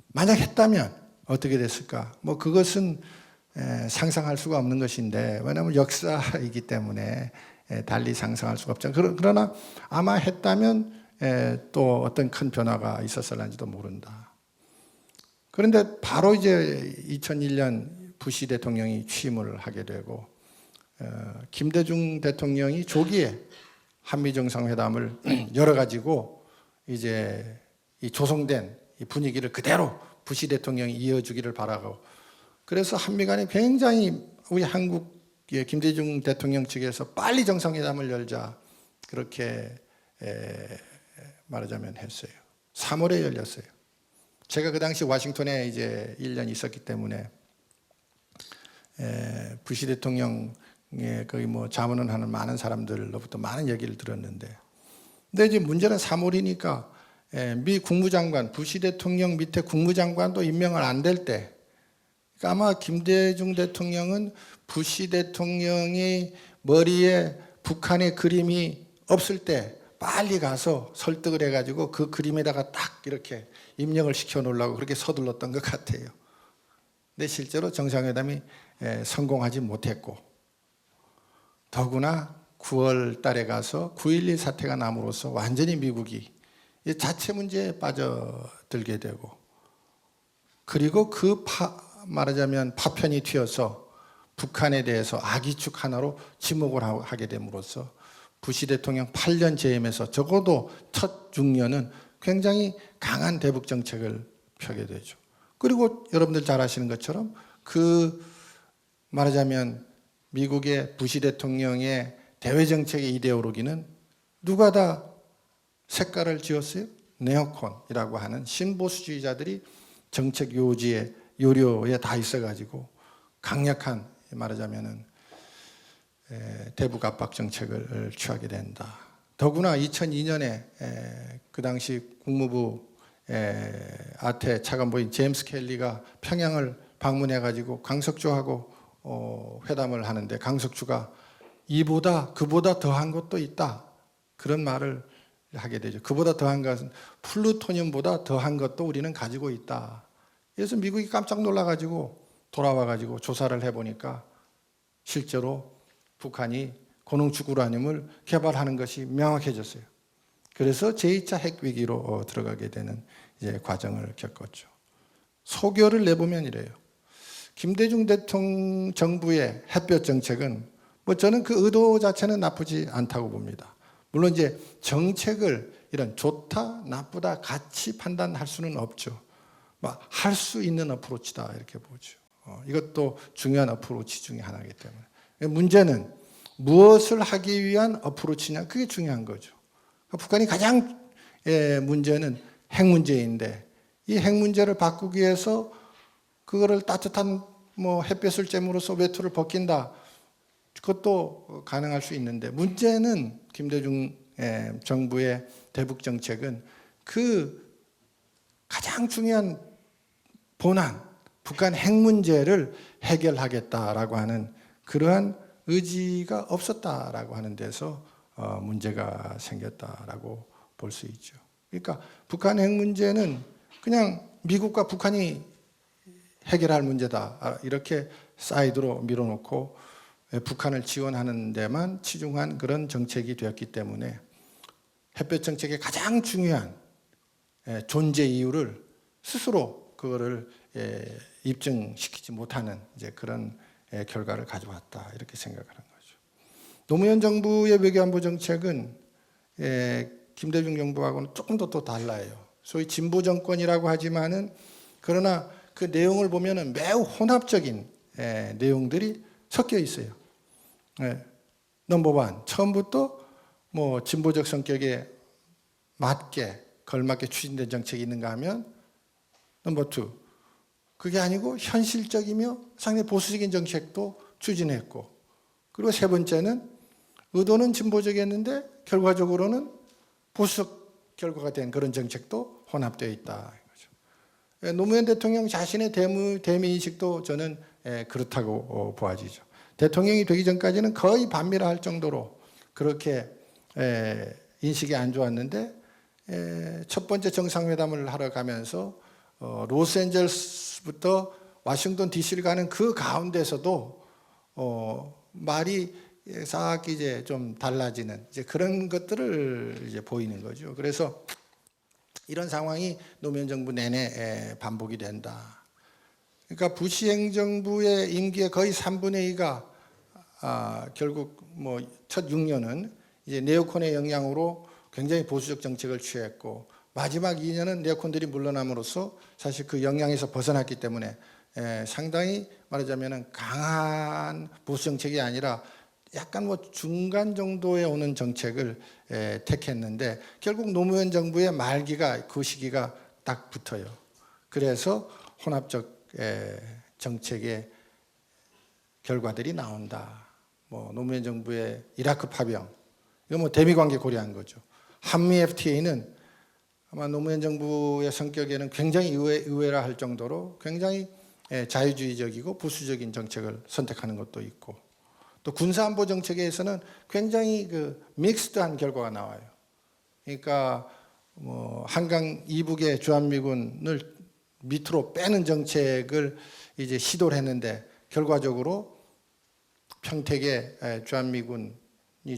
만약 했다면 어떻게 됐을까? 뭐 그것은 상상할 수가 없는 것인데 왜냐하면 역사이기 때문에 달리 상상할 수가 없죠. 그러나 아마 했다면 또 어떤 큰 변화가 있었을는지도 모른다. 그런데 바로 이제 2001년 부시 대통령이 취임을 하게 되고 김대중 대통령이 조기에 한미 정상회담을 열어가지고 이제 이 조성된 이 분위기를 그대로 부시 대통령이 이어주기를 바라고 그래서 한미 간에 굉장히 우리 한국의 김대중 대통령 측에서 빨리 정상회담을 열자 그렇게 말하자면 했어요. 3월에 열렸어요. 제가 그 당시 워싱턴에 이제 1년 있었기 때문에 부시 대통령의 거의 뭐 자문을 하는 많은 사람들로부터 많은 얘기를 들었는데, 근데 이제 문제는 3월이니까 미 국무장관 부시 대통령 밑에 국무장관도 임명을 안 될 때, 그러니까 아마 김대중 대통령은 부시 대통령이 머리에 북한의 그림이 없을 때 빨리 가서 설득을 해가지고 그 그림에다가 딱 이렇게 임명을 시켜 놓으려고 그렇게 서둘렀던 것 같아요. 근데 실제로 정상회담이 성공하지 못했고 더구나 9월 달에 가서 9.11 사태가 남으로써 완전히 미국이 자체 문제에 빠져들게 되고 그리고 말하자면 파편이 튀어서 북한에 대해서 악의축 하나로 지목을 하게 됨으로써 부시 대통령 8년 재임에서 적어도 첫 6년은 굉장히 강한 대북 정책을 펴게 되죠. 그리고 여러분들 잘 아시는 것처럼 그 말하자면 미국의 부시 대통령의 대외 정책의 이데올로기는 누가 다 색깔을 지었어요? 네오콘이라고 하는 신보수주의자들이 정책 요료에 다 있어가지고 강력한 말하자면은 대북 압박 정책을 취하게 된다. 더구나 2002년에 그 당시 국무부 아태 차관보인 제임스 켈리가 평양을 방문해가지고 강석주하고 회담을 하는데 강석주가 그보다 더한 것도 있다. 그런 말을 하게 되죠. 그보다 더한 것은 플루토늄보다 더한 것도 우리는 가지고 있다. 그래서 미국이 깜짝 놀라가지고 돌아와가지고 조사를 해보니까 실제로 북한이 고농축 우라늄을 개발하는 것이 명확해졌어요. 그래서 제2차 핵위기로 들어가게 되는 이제 과정을 겪었죠. 소결을 내보면 이래요. 김대중 대통령 정부의 햇볕 정책은 뭐 저는 그 의도 자체는 나쁘지 않다고 봅니다. 물론 이제 정책을 이런 좋다, 나쁘다 같이 판단할 수는 없죠. 할 수 있는 어프로치다 이렇게 보죠. 이것도 중요한 어프로치 중에 하나이기 때문에. 문제는 무엇을 하기 위한 어프로치냐 그게 중요한 거죠. 북한이 가장 문제는 핵 문제인데 이 핵 문제를 바꾸기 위해서 그거를 따뜻한 햇볕을 쬐므로써 외투를 벗긴다. 그것도 가능할 수 있는데 문제는 김대중 정부의 대북 정책은 그 가장 중요한 본안 북한 핵 문제를 해결하겠다라고 하는 그러한 의지가 없었다라고 하는 데서 문제가 생겼다라고 볼 수 있죠. 그러니까 북한 핵 문제는 그냥 미국과 북한이 해결할 문제다 이렇게 사이드로 밀어놓고 북한을 지원하는 데만 치중한 그런 정책이 되었기 때문에 햇볕 정책의 가장 중요한 존재 이유를 스스로 그거를 입증시키지 못하는 이제 그런 결과를 가져왔다 이렇게 생각하는 거죠. 노무현 정부의 외교안보 정책은 김대중 정부하고는 조금 더 또 달라요. 소위 진보 정권이라고 하지만은 그러나 그 내용을 보면은 매우 혼합적인 내용들이 섞여 있어요. 넘버 1 처음부터 진보적 성격에 맞게 걸맞게 추진된 정책이 있는가 하면 넘버 2 그게 아니고 현실적이며 상당히 보수적인 정책도 추진했고 그리고 세 번째는 의도는 진보적이었는데 결과적으로는 보수적 결과가 된 그런 정책도 혼합되어 있다. 노무현 대통령 자신의 대미인식도 저는 그렇다고 보아지죠. 대통령이 되기 전까지는 거의 반미를 정도로 그렇게 인식이 안 좋았는데 첫 번째 정상회담을 하러 가면서 로스앤젤레스부터 워싱턴 DC를 가는 그 가운데서도 말이 싹 이제 좀 달라지는 이제 그런 것들을 이제 보이는 거죠. 그래서 이런 상황이 노무현 정부 내내 반복이 된다. 그러니까 부시 행정부의 임기의 거의 3분의 2가 결국 첫 6년은 이제 네오콘의 영향으로 굉장히 보수적 정책을 취했고 마지막 2년은 네오콘들이 물러남으로써 사실 그 영향에서 벗어났기 때문에 상당히 말하자면 강한 보수 정책이 아니라 약간 중간 정도에 오는 정책을 택했는데 결국 노무현 정부의 말기가 그 시기가 딱 붙어요. 그래서 혼합적 정책의 결과들이 나온다. 노무현 정부의 이라크 파병, 이거 대미 관계 고려한 거죠. 한미 FTA는 아마 노무현 정부의 성격에는 굉장히 의외라 할 정도로 굉장히 자유주의적이고 보수적인 정책을 선택하는 것도 있고 또 군사안보 정책에서는 굉장히 믹스드한 결과가 나와요. 그러니까 한강 이북의 주한미군을 밑으로 빼는 정책을 이제 시도를 했는데 결과적으로 평택에 주한미군이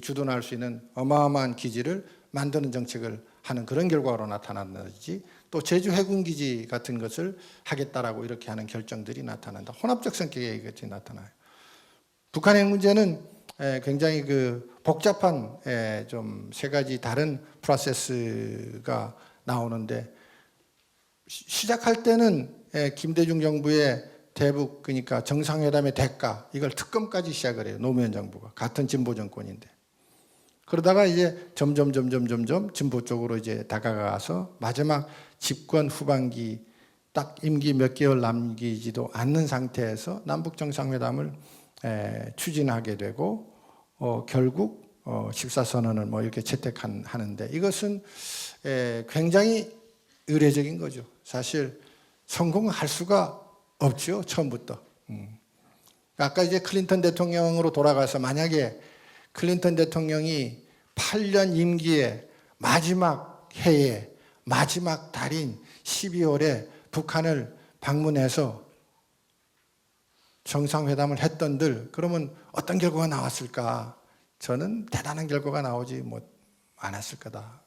주둔할 수 있는 어마어마한 기지를 만드는 정책을 하는 그런 결과로 나타난다든지 또 제주 해군기지 같은 것을 하겠다라고 이렇게 하는 결정들이 나타난다. 혼합적 성격의 것이 나타나요. 북한 핵 문제는 굉장히 그 복잡한 좀 세 가지 다른 프로세스가 나오는데 시작할 때는 김대중 정부의 대북 그러니까 정상회담의 대가 이걸 특검까지 시작을 해요. 노무현 정부가 같은 진보 정권인데 그러다가 이제 점점 진보 쪽으로 이제 다가가서 마지막 집권 후반기 딱 임기 몇 개월 남기지도 않는 상태에서 남북 정상회담을 추진하게 되고 결국 식사선언을 뭐 이렇게 채택하는데 이것은 굉장히 의례적인 거죠. 사실 성공할 수가 없죠. 처음부터. 아까 이제 클린턴 대통령으로 돌아가서 만약에 클린턴 대통령이 8년 임기의 마지막 해에 마지막 달인 12월에 북한을 방문해서 정상회담을 했던들 그러면 어떤 결과가 나왔을까? 저는 대단한 결과가 나오지 않았을 거다.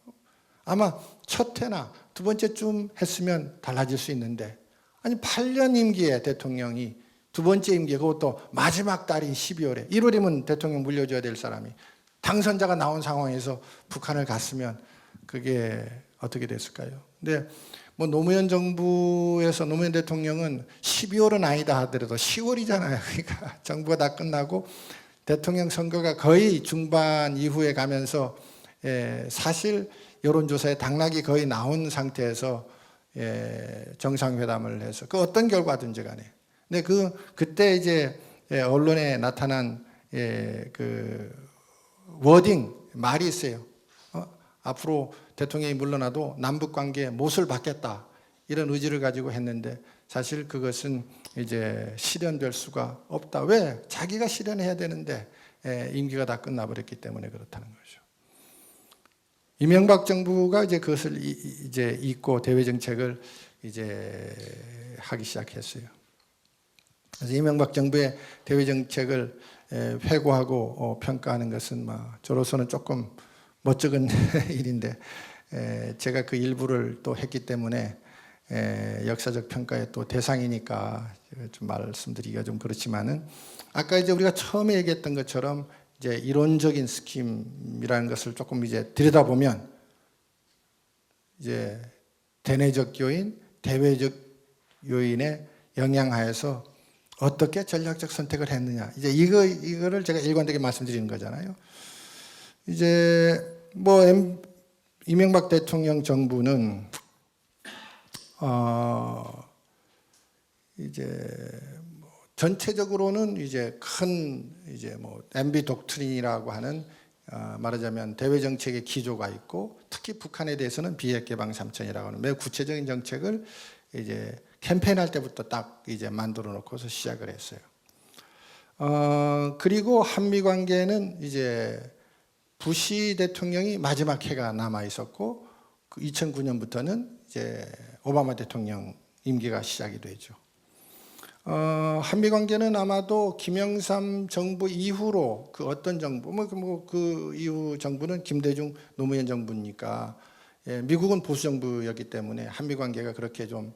아마 첫 해나 두 번째쯤 했으면 달라질 수 있는데 아니 8년 임기의 대통령이 두 번째 임기 그것도 마지막 달인 12월에 1월이면 대통령 물려줘야 될 사람이 당선자가 나온 상황에서 북한을 갔으면 그게 어떻게 됐을까요? 근데 뭐 노무현 정부에서 노무현 대통령은 12월은 아니다 하더라도 10월이잖아요. 그러니까 정부가 다 끝나고 대통령 선거가 거의 중반 이후에 가면서 사실 여론조사에 당락이 거의 나온 상태에서 정상회담을 해서 그 어떤 결과든지 간에. 근데 그때 이제 언론에 나타난 그 워딩 말이 있어요. 앞으로 대통령이 물러나도 남북 관계에 못을 받겠다 이런 의지를 가지고 했는데 사실 그것은 이제 실현될 수가 없다. 왜? 자기가 실현해야 되는데 임기가 다 끝나버렸기 때문에 그렇다는 거죠. 이명박 정부가 이제 그것을 이제 잊고 대외 정책을 이제 하기 시작했어요. 그래서 이명박 정부의 대외 정책을 회고하고 평가하는 것은 저로서는 조금 멋쩍은 일인데 제가 그 일부를 또 했기 때문에 역사적 평가의 또 대상이니까 좀 말씀드리기가 좀 그렇지만은 아까 이제 우리가 처음에 얘기했던 것처럼 이제 이론적인 스킴이라는 것을 조금 이제 들여다보면 이제 대내적 요인, 대외적 요인의 영향하에서 어떻게 전략적 선택을 했느냐. 이제 이거를 제가 일관되게 말씀드리는 거잖아요. 이제 이명박 대통령 정부는 이제 전체적으로는 이제 큰 이제 MB 독트린이라고 하는 말하자면 대외 정책의 기조가 있고 특히 북한에 대해서는 비핵 개방 3천이라고 하는 매우 구체적인 정책을 이제 캠페인할 때부터 딱 이제 만들어 놓고서 시작을 했어요. 그리고 한미 관계는 이제 부시 대통령이 마지막 해가 남아 있었고 2009년부터는 이제 오바마 대통령 임기가 시작이 되죠. 한미 관계는 아마도 김영삼 정부 이후로 그 어떤 정부 그 이후 정부는 김대중 노무현 정부니까 미국은 보수 정부였기 때문에 한미 관계가 그렇게 좀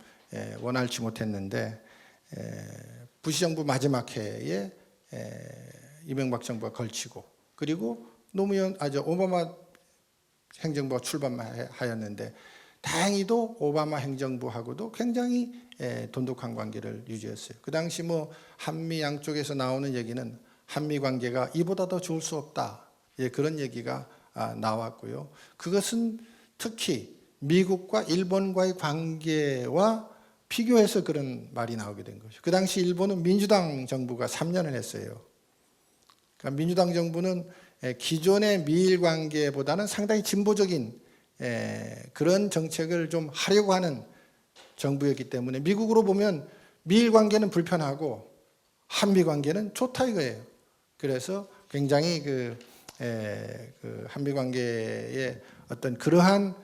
원활치 못했는데 부시 정부 마지막 해에 이명박 정부가 걸치고 그리고 오바마 행정부가 출범하였는데 다행히도 오바마 행정부하고도 굉장히 돈독한 관계를 유지했어요. 그 당시 한미 양쪽에서 나오는 얘기는 한미 관계가 이보다 더 좋을 수 없다. 그런 얘기가 나왔고요. 그것은 특히 미국과 일본과의 관계와 비교해서 그런 말이 나오게 된 거죠. 그 당시 일본은 민주당 정부가 3년을 했어요. 그러니까 민주당 정부는 기존의 미일 관계보다는 상당히 진보적인 그런 정책을 좀 하려고 하는 정부였기 때문에 미국으로 보면 미일 관계는 불편하고 한미 관계는 좋다 이거예요. 그래서 굉장히 그 한미 관계의 어떤 그러한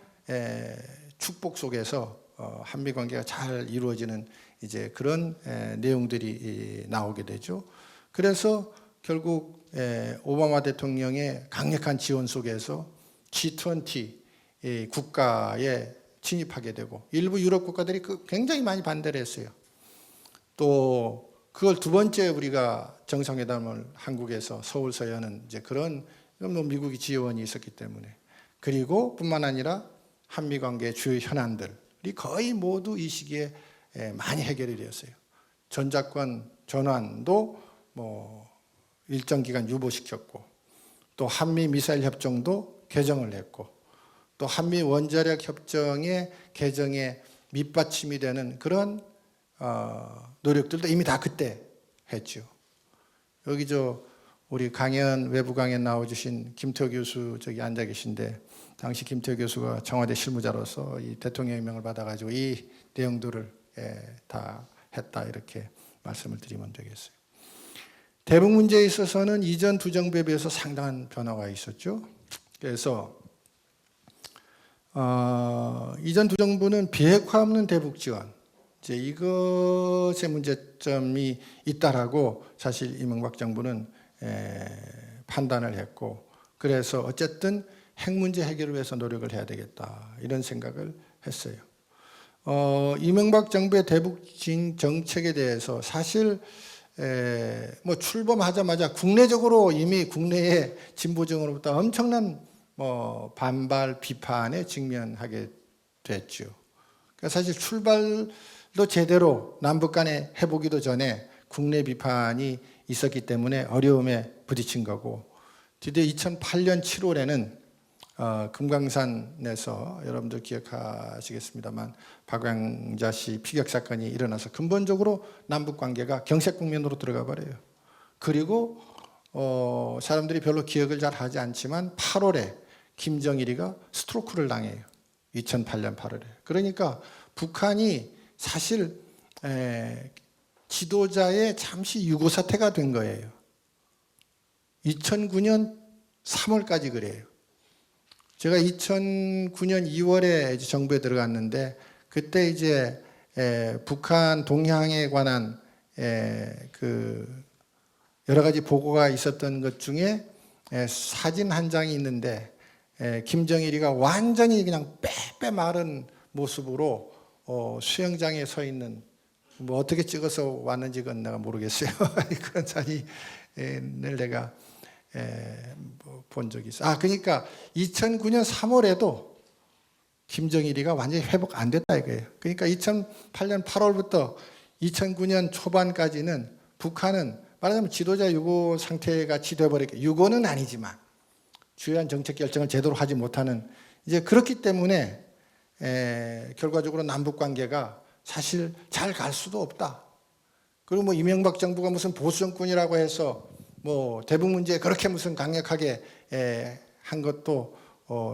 축복 속에서 한미 관계가 잘 이루어지는 이제 그런 내용들이 나오게 되죠. 그래서 결국 오바마 대통령의 강력한 지원 속에서 G20 국가에 진입하게 되고 일부 유럽 국가들이 굉장히 많이 반대를 했어요. 또 그걸 두 번째 우리가 정상회담을 한국에서 서울서 여는 이제 그런 미국이 지원이 있었기 때문에, 그리고 뿐만 아니라 한미 관계의 주요 현안들이 거의 모두 이 시기에 많이 해결이 되었어요. 전작권 전환도 뭐 일정 기간 유보시켰고, 또 한미 미사일 협정도 개정을 했고, 또 한미 원자력 협정의 개정에 밑받침이 되는 그런 노력들도 이미 다 그때 했죠. 여기 우리 강연, 외부 강연 나와주신 김태호 교수 저기 앉아 계신데, 당시 김태호 교수가 청와대 실무자로서 이 대통령의 명을 받아가지고 이 내용들을 다 했다, 이렇게 말씀을 드리면 되겠어요. 대북 문제에 있어서는 이전 두 정부에 비해서 상당한 변화가 있었죠. 그래서 이전 두 정부는 비핵화 없는 대북 지원, 이제 이것의 문제점이 있다라고 사실 이명박 정부는 판단을 했고, 그래서 어쨌든 핵 문제 해결을 위해서 노력을 해야 되겠다, 이런 생각을 했어요. 이명박 정부의 대북 정책에 대해서 사실 뭐 출범하자마자 국내적으로 이미 국내의 진보정으로부터 엄청난 반발, 비판에 직면하게 됐죠. 그러니까 사실 출발도 제대로 남북 간에 해보기도 전에 국내 비판이 있었기 때문에 어려움에 부딪힌 거고, 드디어 2008년 7월에는 금강산에서 여러분들 기억하시겠습니다만 박광자 씨 피격 사건이 일어나서 근본적으로 남북 관계가 경색 국면으로 들어가 버려요. 그리고 사람들이 별로 기억을 잘 하지 않지만 8월에 김정일이가 스트로크를 당해요. 2008년 8월에. 그러니까 북한이 사실 지도자의 잠시 유고 사태가 된 거예요. 2009년 3월까지 그래요. 제가 2009년 2월에 정부에 들어갔는데, 그때 이제 북한 동향에 관한 그 여러 가지 보고가 있었던 것 중에 사진 한 장이 있는데, 김정일이가 완전히 그냥 빼빼 마른 모습으로 수영장에 서 있는, 뭐 어떻게 찍어서 왔는지 그건 내가 모르겠어요. 그런 사진을 내가 본 적이 있어요. 그러니까 2009년 3월에도 김정일이가 완전히 회복 안 됐다 이거예요. 그러니까 2008년 8월부터 2009년 초반까지는 북한은 말하자면 지도자 유고 상태가 치되어버렸고, 유고는 아니지만 주요한 정책 결정을 제대로 하지 못하는, 이제 그렇기 때문에 결과적으로 남북 관계가 사실 잘 갈 수도 없다. 그리고 뭐 이명박 정부가 무슨 보수 정권이라고 해서 뭐 대북 문제에 그렇게 무슨 강력하게 한 것도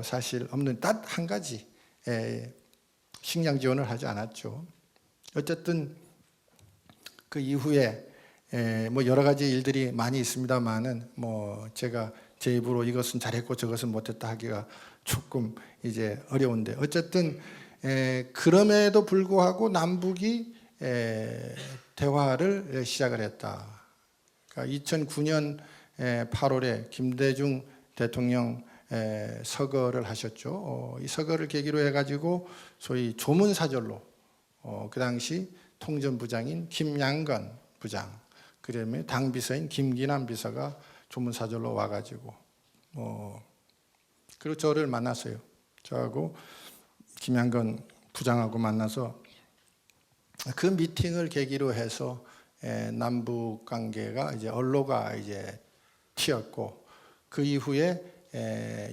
사실 없는, 딱 한 가지 식량 지원을 하지 않았죠. 어쨌든 그 이후에 뭐 여러 가지 일들이 많이 있습니다만은 뭐 제가 제 입으로 이것은 잘했고 저것은 못했다 하기가 조금 이제 어려운데, 어쨌든 그럼에도 불구하고 남북이 대화를 시작을 했다. 그러니까 2009년 8월에 김대중 대통령 서거를 하셨죠. 이 서거를 계기로 해가지고 소위 조문사절로 그 당시 통전부장인 김양건 부장, 그다음에 당비서인 김기남 비서가 조문사절로 와가지고 그리고 저를 만났어요. 저하고 김양건 부장하고 만나서 그 미팅을 계기로 해서 남북 관계가 이제 언로가 이제 튀었고, 그 이후에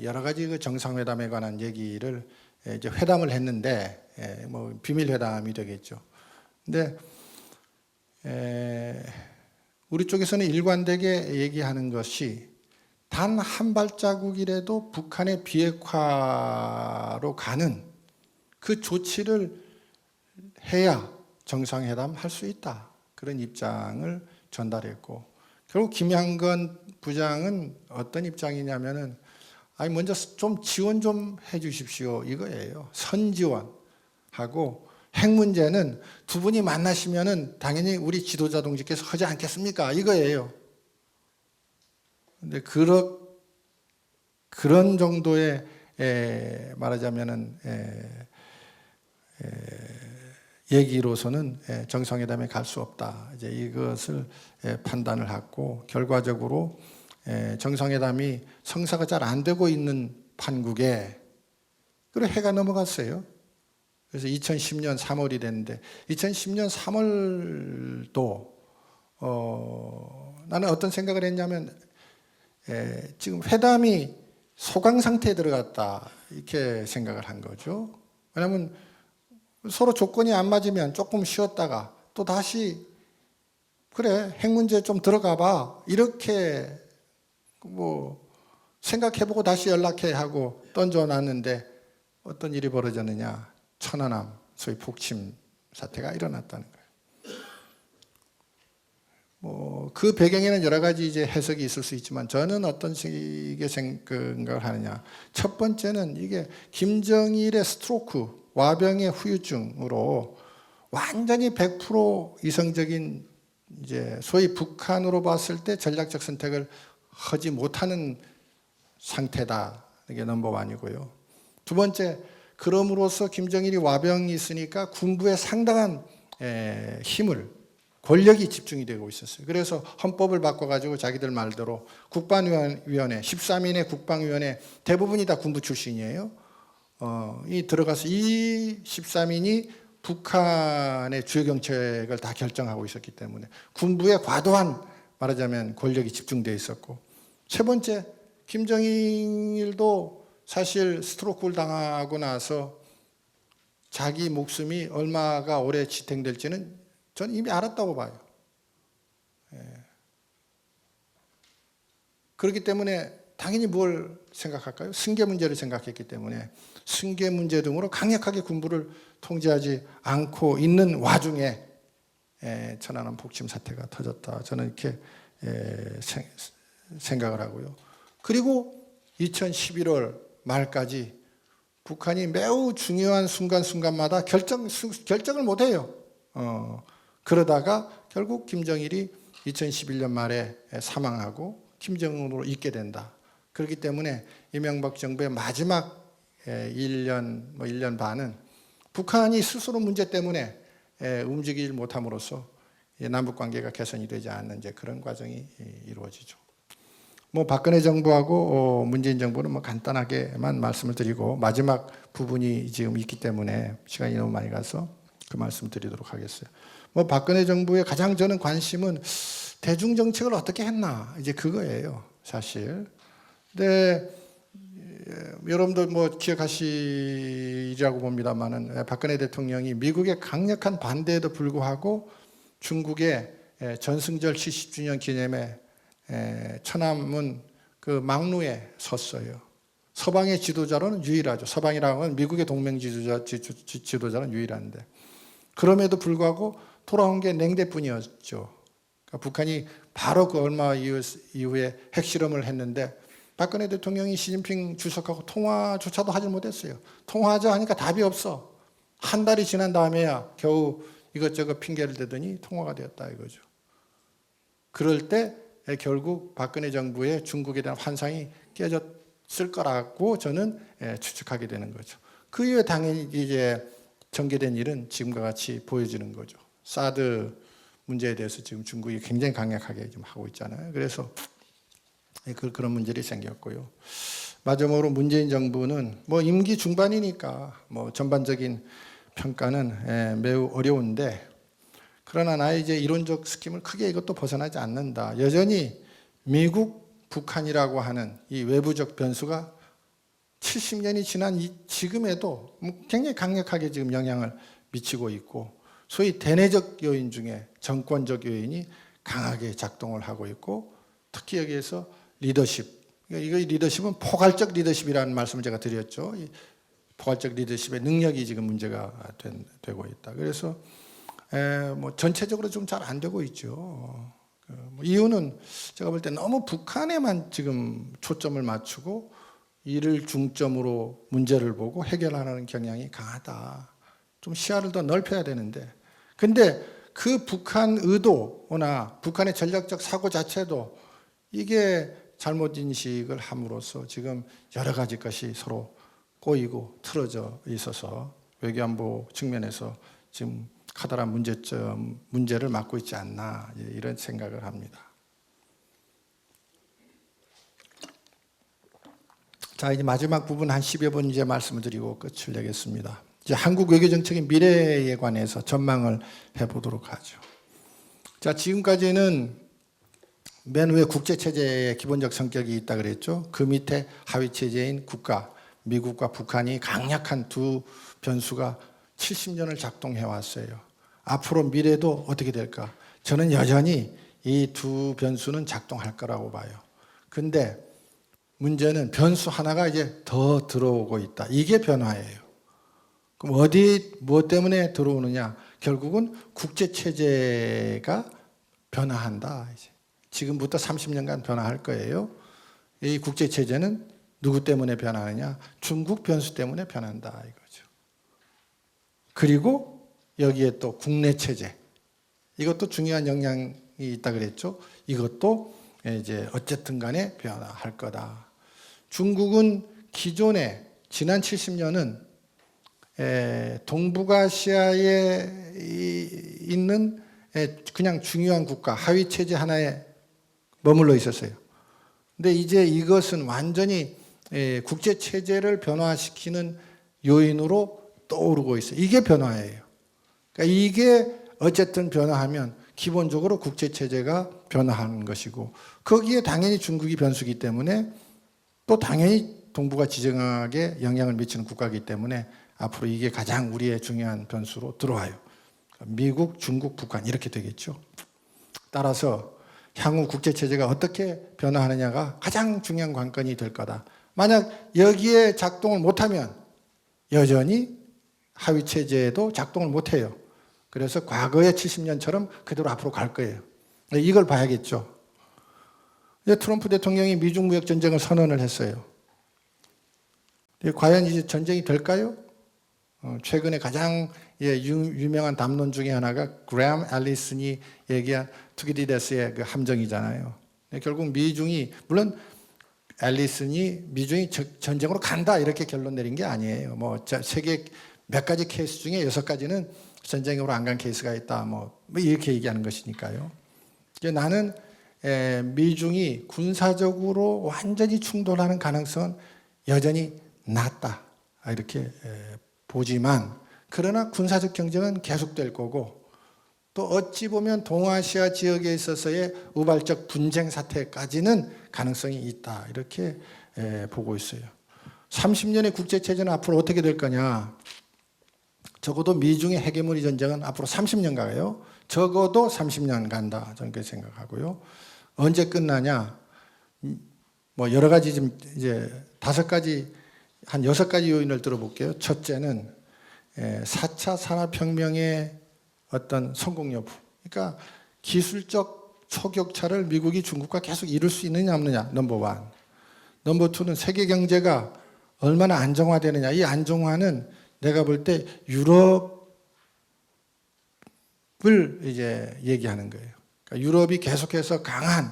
여러 가지 그 정상회담에 관한 얘기를 이제 회담을 했는데, 뭐 비밀 회담이 되겠죠. 근데 우리 쪽에서는 일관되게 얘기하는 것이, 단 한 발자국이라도 북한의 비핵화로 가는 그 조치를 해야 정상회담 할 수 있다, 그런 입장을 전달했고, 결국 김양건 부장은 어떤 입장이냐면은 먼저 좀 지원 좀 해주십시오 이거예요. 선지원하고 핵 문제는 두 분이 만나시면은 당연히 우리 지도자 동지께서 하지 않겠습니까 이거예요. 근데 그런 정도의 말하자면은 얘기로서는 정상회담에 갈 수 없다. 이제 이것을 판단을 하고 결과적으로 정상회담이 성사가 잘 안 되고 있는 판국에 그리고 해가 넘어갔어요. 그래서 2010년 3월이 됐는데 2010년 3월도 나는 어떤 생각을 했냐면 지금 회담이 소강 상태에 들어갔다 이렇게 생각을 한 거죠. 왜냐하면 서로 조건이 안 맞으면 조금 쉬었다가 또 다시 그래 핵 문제 좀 들어가 봐 이렇게 뭐 생각해보고 다시 연락해 하고 던져놨는데 어떤 일이 벌어졌느냐. 천안함 소위 폭침 사태가 일어났다는 거예요. 그 배경에는 여러 가지 이제 해석이 있을 수 있지만 저는 어떤 식의 생각을 하느냐. 첫 번째는 이게 김정일의 스트로크, 와병의 후유증으로 완전히 100% 이성적인 이제 소위 북한으로 봤을 때 전략적 선택을 하지 못하는 상태다. 이게 넘버원이고요. 두 번째, 그럼으로써 김정일이 와병이 있으니까 군부에 상당한 힘을 권력이 집중이 되고 있었어요. 그래서 헌법을 바꿔가지고 자기들 말대로 국방위원회 13인의 국방위원회 대부분이 다 군부 출신이에요. 이 들어가서 이 13인이 북한의 주요 정책을 다 결정하고 있었기 때문에 군부에 과도한 말하자면 권력이 집중되어 있었고 세 번째 김정일도 사실 스트로크를 당하고 나서 자기 목숨이 얼마가 오래 지탱될지는 저는 이미 알았다고 봐요. 그렇기 때문에 당연히 뭘 생각할까요? 승계 문제를 생각했기 때문에 승계 문제 등으로 강력하게 군부를 통제하지 않고 있는 와중에 천안함 폭침 사태가 터졌다. 저는 이렇게 생각을 하고요. 그리고 2011월 말까지 북한이 매우 중요한 순간순간마다 결정을 못해요. 그러다가 결국 김정일이 2011년 말에 사망하고 김정은으로 있게 된다. 그렇기 때문에 이명박 정부의 마지막 1년 반은 북한이 스스로 문제 때문에 움직이지 못함으로써 남북 관계가 개선이 되지 않는 이제 그런 과정이 이루어지죠. 박근혜 정부하고 문재인 정부는 간단하게만 말씀을 드리고 마지막 부분이 지금 있기 때문에 시간이 너무 많이 가서 그 말씀 드리도록 하겠어요. 박근혜 정부의 가장 저는 관심은 대중 정책을 어떻게 했나 이제 그거예요, 사실. 근데 여러분들 기억하시리라고 봅니다만은 박근혜 대통령이 미국의 강력한 반대에도 불구하고 중국의 전승절 70주년 기념에 천안문 그 망루에 섰어요. 서방의 지도자로는 유일하죠. 서방이라고 하면 미국의 동맹 지도자는 유일한데 그럼에도 불구하고 돌아온 게 냉대뿐이었죠. 그러니까 북한이 바로 그 얼마 이후에 핵실험을 했는데 박근혜 대통령이 시진핑 주석하고 통화조차도 하지 못했어요. 통화하자 하니까 답이 없어. 한 달이 지난 다음에야 겨우 이것저것 핑계를 대더니 통화가 되었다 이거죠. 그럴 때 결국 박근혜 정부의 중국에 대한 환상이 깨졌을 거라고 저는 추측하게 되는 거죠. 그 이후에 당연히 이제 전개된 일은 지금과 같이 보여지는 거죠. 사드 문제에 대해서 지금 중국이 굉장히 강력하게 좀 하고 있잖아요. 그래서 그런 문제들이 생겼고요. 마지막으로 문재인 정부는 임기 중반이니까 전반적인 평가는 매우 어려운데 그러나 나의 이제 이론적 스킴을 크게 이것도 벗어나지 않는다. 여전히 미국, 북한이라고 하는 이 외부적 변수가 70년이 지난 지금에도 굉장히 강력하게 지금 영향을 미치고 있고 소위 대내적 요인 중에 정권적 요인이 강하게 작동을 하고 있고 특히 여기에서 리더십, 이거 리더십은 포괄적 리더십이라는 말씀을 제가 드렸죠. 이 포괄적 리더십의 능력이 지금 문제가 되고 있다. 그래서 전체적으로 좀 잘 안 되고 있죠. 이유는 제가 볼 때 너무 북한에만 지금 초점을 맞추고 이를 중점으로 문제를 보고 해결하는 경향이 강하다. 좀 시야를 더 넓혀야 되는데 근데 그 북한 의도나 북한의 전략적 사고 자체도 이게 잘못 인식을 함으로써 지금 여러 가지 것이 서로 꼬이고 틀어져 있어서 외교안보 측면에서 지금 커다란 문제를 맡고 있지 않나 이런 생각을 합니다. 자, 이제 마지막 부분 한 10여 분 이제 말씀을 드리고 끝을 내겠습니다. 이제 한국 외교 정책의 미래에 관해서 전망을 해보도록 하죠. 자, 지금까지는 맨 위에 국제 체제의 기본적 성격이 있다 그랬죠. 그 밑에 하위 체제인 국가, 미국과 북한이 강력한 두 변수가 70년을 작동해 왔어요. 앞으로 미래도 어떻게 될까? 저는 여전히 이 두 변수는 작동할 거라고 봐요. 근데 문제는 변수 하나가 이제 더 들어오고 있다. 이게 변화예요. 그럼 무엇 때문에 들어오느냐? 결국은 국제 체제가 변화한다. 이제. 지금부터 30년간 변화할 거예요. 이 국제 체제는 누구 때문에 변하느냐? 중국 변수 때문에 변한다 이거죠. 그리고 여기에 또 국내 체제. 이것도 중요한 영향이 있다 그랬죠. 이것도 이제 어쨌든 간에 변화할 거다. 중국은 기존에 지난 70년은 동북아시아에 있는 그냥 중요한 국가, 하위 체제 하나에 머물러 있었어요. 근데 이제 이것은 완전히 국제 체제를 변화시키는 요인으로 떠오르고 있어요. 이게 변화예요. 그러니까 이게 어쨌든 변화하면 기본적으로 국제 체제가 변화하는 것이고 거기에 당연히 중국이 변수기 때문에 또 당연히 동북아 지정학에 영향을 미치는 국가이기 때문에 앞으로 이게 가장 우리의 중요한 변수로 들어와요. 미국, 중국, 북한 이렇게 되겠죠. 따라서 향후 국제체제가 어떻게 변화하느냐가 가장 중요한 관건이 될 거다. 만약 여기에 작동을 못하면 여전히 하위체제에도 작동을 못해요. 그래서 과거의 70년처럼 그대로 앞으로 갈 거예요. 이걸 봐야겠죠. 트럼프 대통령이 미중 무역 전쟁을 선언을 했어요. 과연 이제 전쟁이 될까요? 최근에 가장 유명한 담론 중에 하나가 그레엄 앨리슨이 얘기한 투기디데스의 그 함정이잖아요. 결국 미중이 물론 앨리슨이 미중이 전쟁으로 간다 이렇게 결론 내린 게 아니에요. 뭐 세계 몇 가지 케이스 중에 6가지는 전쟁으로 안 간 케이스가 있다. 뭐 이렇게 얘기하는 것이니까요. 나는 미중이 군사적으로 완전히 충돌하는 가능성은 여전히 낮다 이렇게 보지만 그러나 군사적 경쟁은 계속될 거고 또 어찌 보면 동아시아 지역에 있어서의 우발적 분쟁 사태까지는 가능성이 있다 이렇게 보고 있어요. 30년의 국제체제는 앞으로 어떻게 될 거냐. 적어도 미중의 헤게모니 전쟁은 앞으로 30년 가요. 적어도 30년 간다 저는 그렇게 생각하고요. 언제 끝나냐. 뭐 여러 가지 좀 이제 5가지 한 6가지 요인을 들어볼게요. 첫째는 4차 산업혁명의 어떤 성공 여부. 그러니까 기술적 초격차를 미국이 중국과 계속 이룰 수 있느냐 없느냐. 넘버 1. 넘버 2는 세계 경제가 얼마나 안정화되느냐. 이 안정화는 내가 볼 때 유럽을 이제 얘기하는 거예요. 그러니까 유럽이 계속해서 강한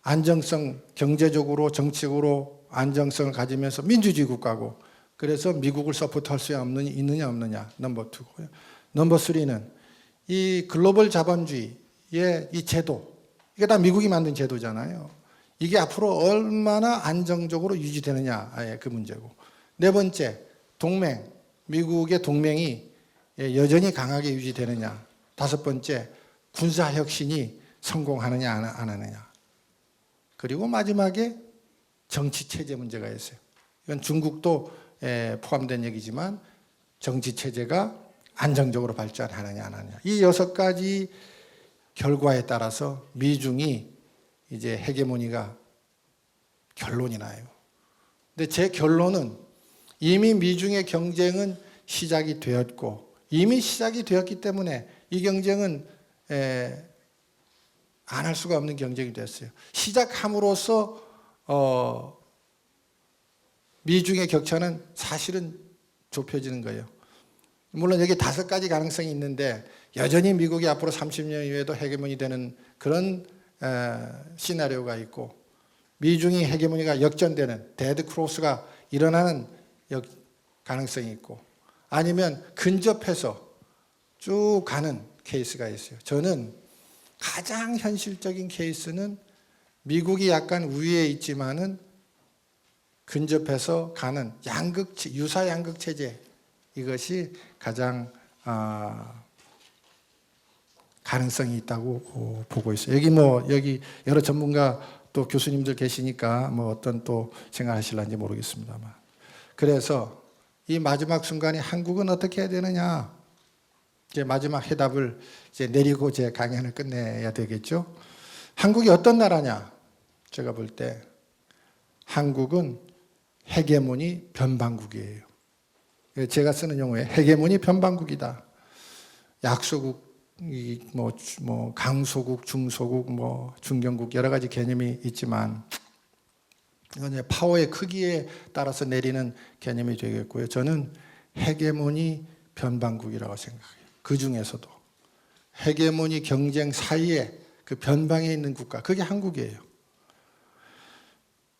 안정성, 경제적으로 정치적으로 안정성을 가지면서 민주주의 국가고 그래서 미국을 서포트할 수 있느냐 없느냐. 넘버 2고요. 넘버 3는 이 글로벌 자본주의의 이 제도 이게 다 미국이 만든 제도잖아요. 이게 앞으로 얼마나 안정적으로 유지되느냐 그 문제고. 4번째 동맹, 미국의 동맹이 여전히 강하게 유지되느냐. 5번째 군사혁신이 성공하느냐 안 하느냐. 그리고 마지막에 정치체제 문제가 있어요. 이건 중국도 포함된 얘기지만 정치체제가 안정적으로 발전하느냐 안 하느냐. 이 6가지 결과에 따라서 미중이 이제 헤게모니가 결론이 나요. 근데 제 결론은 이미 미중의 경쟁은 시작이 되었고 이미 시작이 되었기 때문에 이 경쟁은 안 할 수가 없는 경쟁이 됐어요. 시작함으로써 미중의 격차는 사실은 좁혀지는 거예요. 물론 여기 5가지 가능성이 있는데 여전히 미국이 앞으로 30년 이후에도 헤게모니 되는 그런 시나리오가 있고 미중이 헤게모니가 역전되는 데드 크로스가 일어나는 가능성이 있고 아니면 근접해서 쭉 가는 케이스가 있어요. 저는 가장 현실적인 케이스는 미국이 약간 우위에 있지만은 근접해서 가는 유사 양극 체제, 이것이 가장 가능성이 있다고 보고 있어요. 여기 여러 전문가 또 교수님들 계시니까 어떤 또 생각하실런지 모르겠습니다만. 그래서 이 마지막 순간에 한국은 어떻게 해야 되느냐? 이제 마지막 해답을 이제 내리고 제 강연을 끝내야 되겠죠. 한국이 어떤 나라냐? 제가 볼 때 한국은 헤게모니 변방국이에요. 제가 쓰는 용어에 헤게모니 변방국이다. 약소국, 강소국, 중소국, 중견국 여러 가지 개념이 있지만 이건 이제 파워의 크기에 따라서 내리는 개념이 되겠고요. 저는 헤게모니 변방국이라고 생각해요. 그 중에서도 헤게모니 경쟁 사이에 그 변방에 있는 국가, 그게 한국이에요.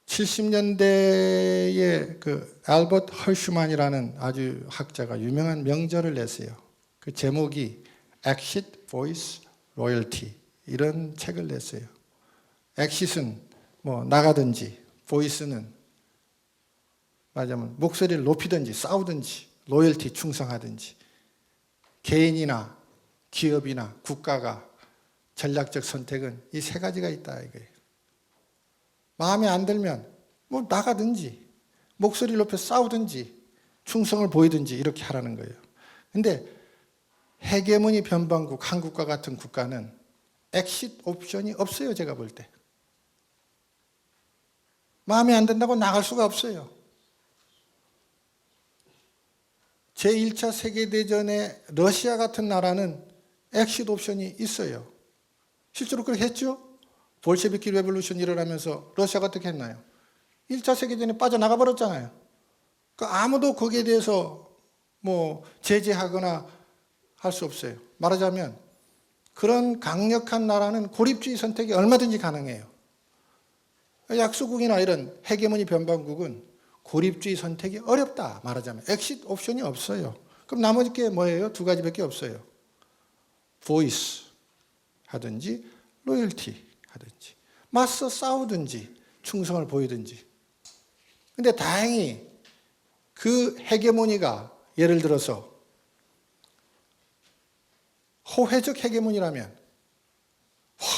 70년대에 그 알버트 헐슈만이라는 아주 학자가 유명한 명절을 냈어요. 그 제목이 Exit, Voice, Loyalty 이런 책을 냈어요. Exit은 나가든지, Voice는 말하자면 목소리를 높이든지 싸우든지, Loyalty 충성하든지, 개인이나 기업이나 국가가 전략적 선택은 이 세 가지가 있다 이거예요. 마음에 안 들면 나가든지 목소리를 높여 싸우든지 충성을 보이든지 이렇게 하라는 거예요. 근데 헤게모니 변방국 한국과 같은 국가는 엑싯 옵션이 없어요. 제가 볼 때. 마음에 안 든다고 나갈 수가 없어요. 제1차 세계대전에 러시아 같은 나라는 엑싯 옵션이 있어요. 실제로 그렇게 했죠? 볼셰비키 레볼루션 일어나면서 러시아가 어떻게 했나요? 1차 세계대전에 빠져나가 버렸잖아요. 아무도 거기에 대해서 제재하거나 할 수 없어요. 말하자면 그런 강력한 나라는 고립주의 선택이 얼마든지 가능해요. 약소국이나 이런 헤게모니 변방국은 고립주의 선택이 어렵다. 말하자면 엑싯 옵션이 없어요. 그럼 나머지 게 뭐예요? 두 가지밖에 없어요. 보이스 하든지 로열티 하든지 맞서 싸우든지 충성을 보이든지. 근데 다행히 그 헤게모니가 예를 들어서 호혜적 헤게모니라면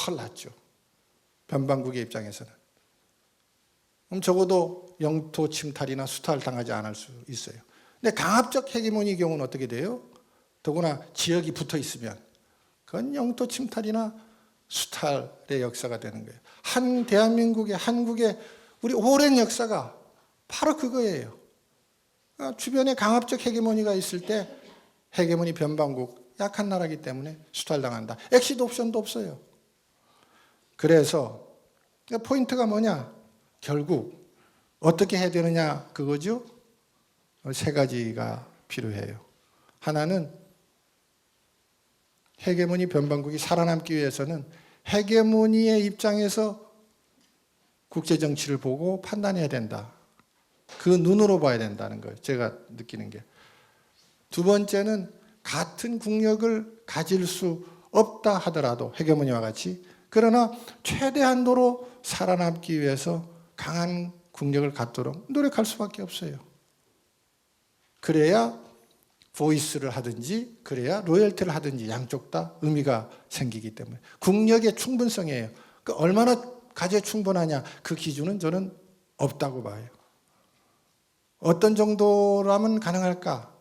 훨 낫죠. 변방국의 입장에서는. 그럼 적어도 영토 침탈이나 수탈 당하지 않을 수 있어요. 근데 강압적 헤게모니의 경우는 어떻게 돼요? 더구나 지역이 붙어 있으면 그건 영토 침탈이나 수탈의 역사가 되는 거예요. 대한민국의 한국의 우리 오랜 역사가 바로 그거예요. 주변에 강압적 헤게모니가 있을 때 헤게모니 변방국 약한 나라이기 때문에 수탈당한다. 엑시트 옵션도 없어요. 그래서 포인트가 뭐냐? 결국 어떻게 해야 되느냐 그거죠. 세 가지가 필요해요. 하나는 헤게모니 변방국이 살아남기 위해서는 헤게모니의 입장에서 국제정치를 보고 판단해야 된다. 그 눈으로 봐야 된다는 거예요. 제가 느끼는 게. 두 번째는 같은 국력을 가질 수 없다 하더라도 헤게모니와 같이 그러나 최대한도로 살아남기 위해서 강한 국력을 갖도록 노력할 수밖에 없어요. 그래야 보이스를 하든지 그래야 로열티를 하든지 양쪽 다 의미가 생기기 때문에 국력의 충분성이에요. 얼마나 가져 충분하냐 그 기준은 저는 없다고 봐요. 어떤 정도라면 가능할까?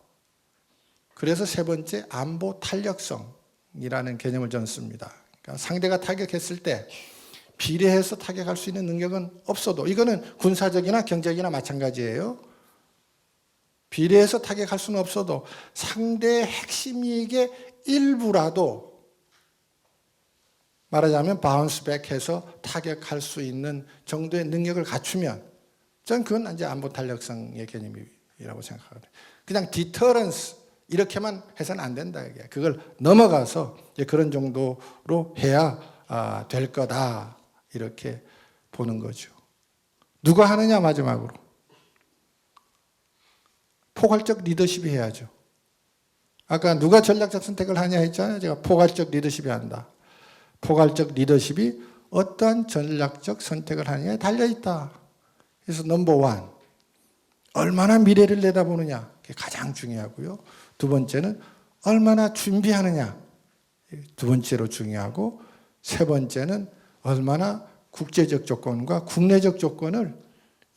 그래서 세 번째 안보 탄력성이라는 개념을 저는 씁니다. 그러니까 상대가 타격했을 때 비례해서 타격할 수 있는 능력은 없어도 이거는 군사적이나 경제적이나 마찬가지예요. 비례해서 타격할 수는 없어도 상대의 핵심 이익의 일부라도 말하자면 바운스백해서 타격할 수 있는 정도의 능력을 갖추면 저는 그건 이제 안보 탄력성의 개념이라고 생각하거든요. 그냥 디터런스 이렇게만 해서는 안 된다. 그걸 넘어가서 그런 정도로 해야 될 거다. 이렇게 보는 거죠. 누가 하느냐 마지막으로. 포괄적 리더십이 해야죠. 아까 누가 전략적 선택을 하냐 했잖아요. 제가 포괄적 리더십이 한다. 포괄적 리더십이 어떠한 전략적 선택을 하느냐에 달려있다. 그래서 넘버 원, 얼마나 미래를 내다보느냐. 그게 가장 중요하고요. 두 번째는 얼마나 준비하느냐. 두 번째로 중요하고, 세 번째는 얼마나 국제적 조건과 국내적 조건을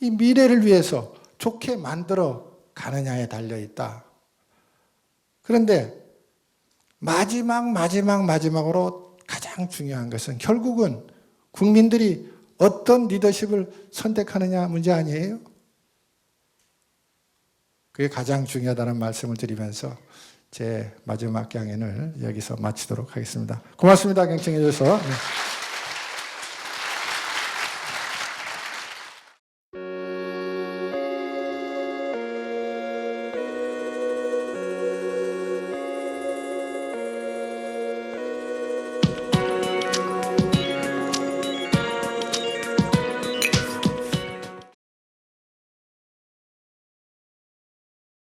이 미래를 위해서 좋게 만들어 가느냐에 달려있다. 그런데 마지막으로 가장 중요한 것은 결국은 국민들이 어떤 리더십을 선택하느냐 문제 아니에요? 그게 가장 중요하다는 말씀을 드리면서 제 마지막 강연을 여기서 마치도록 하겠습니다. 고맙습니다. 경청해 주셔서.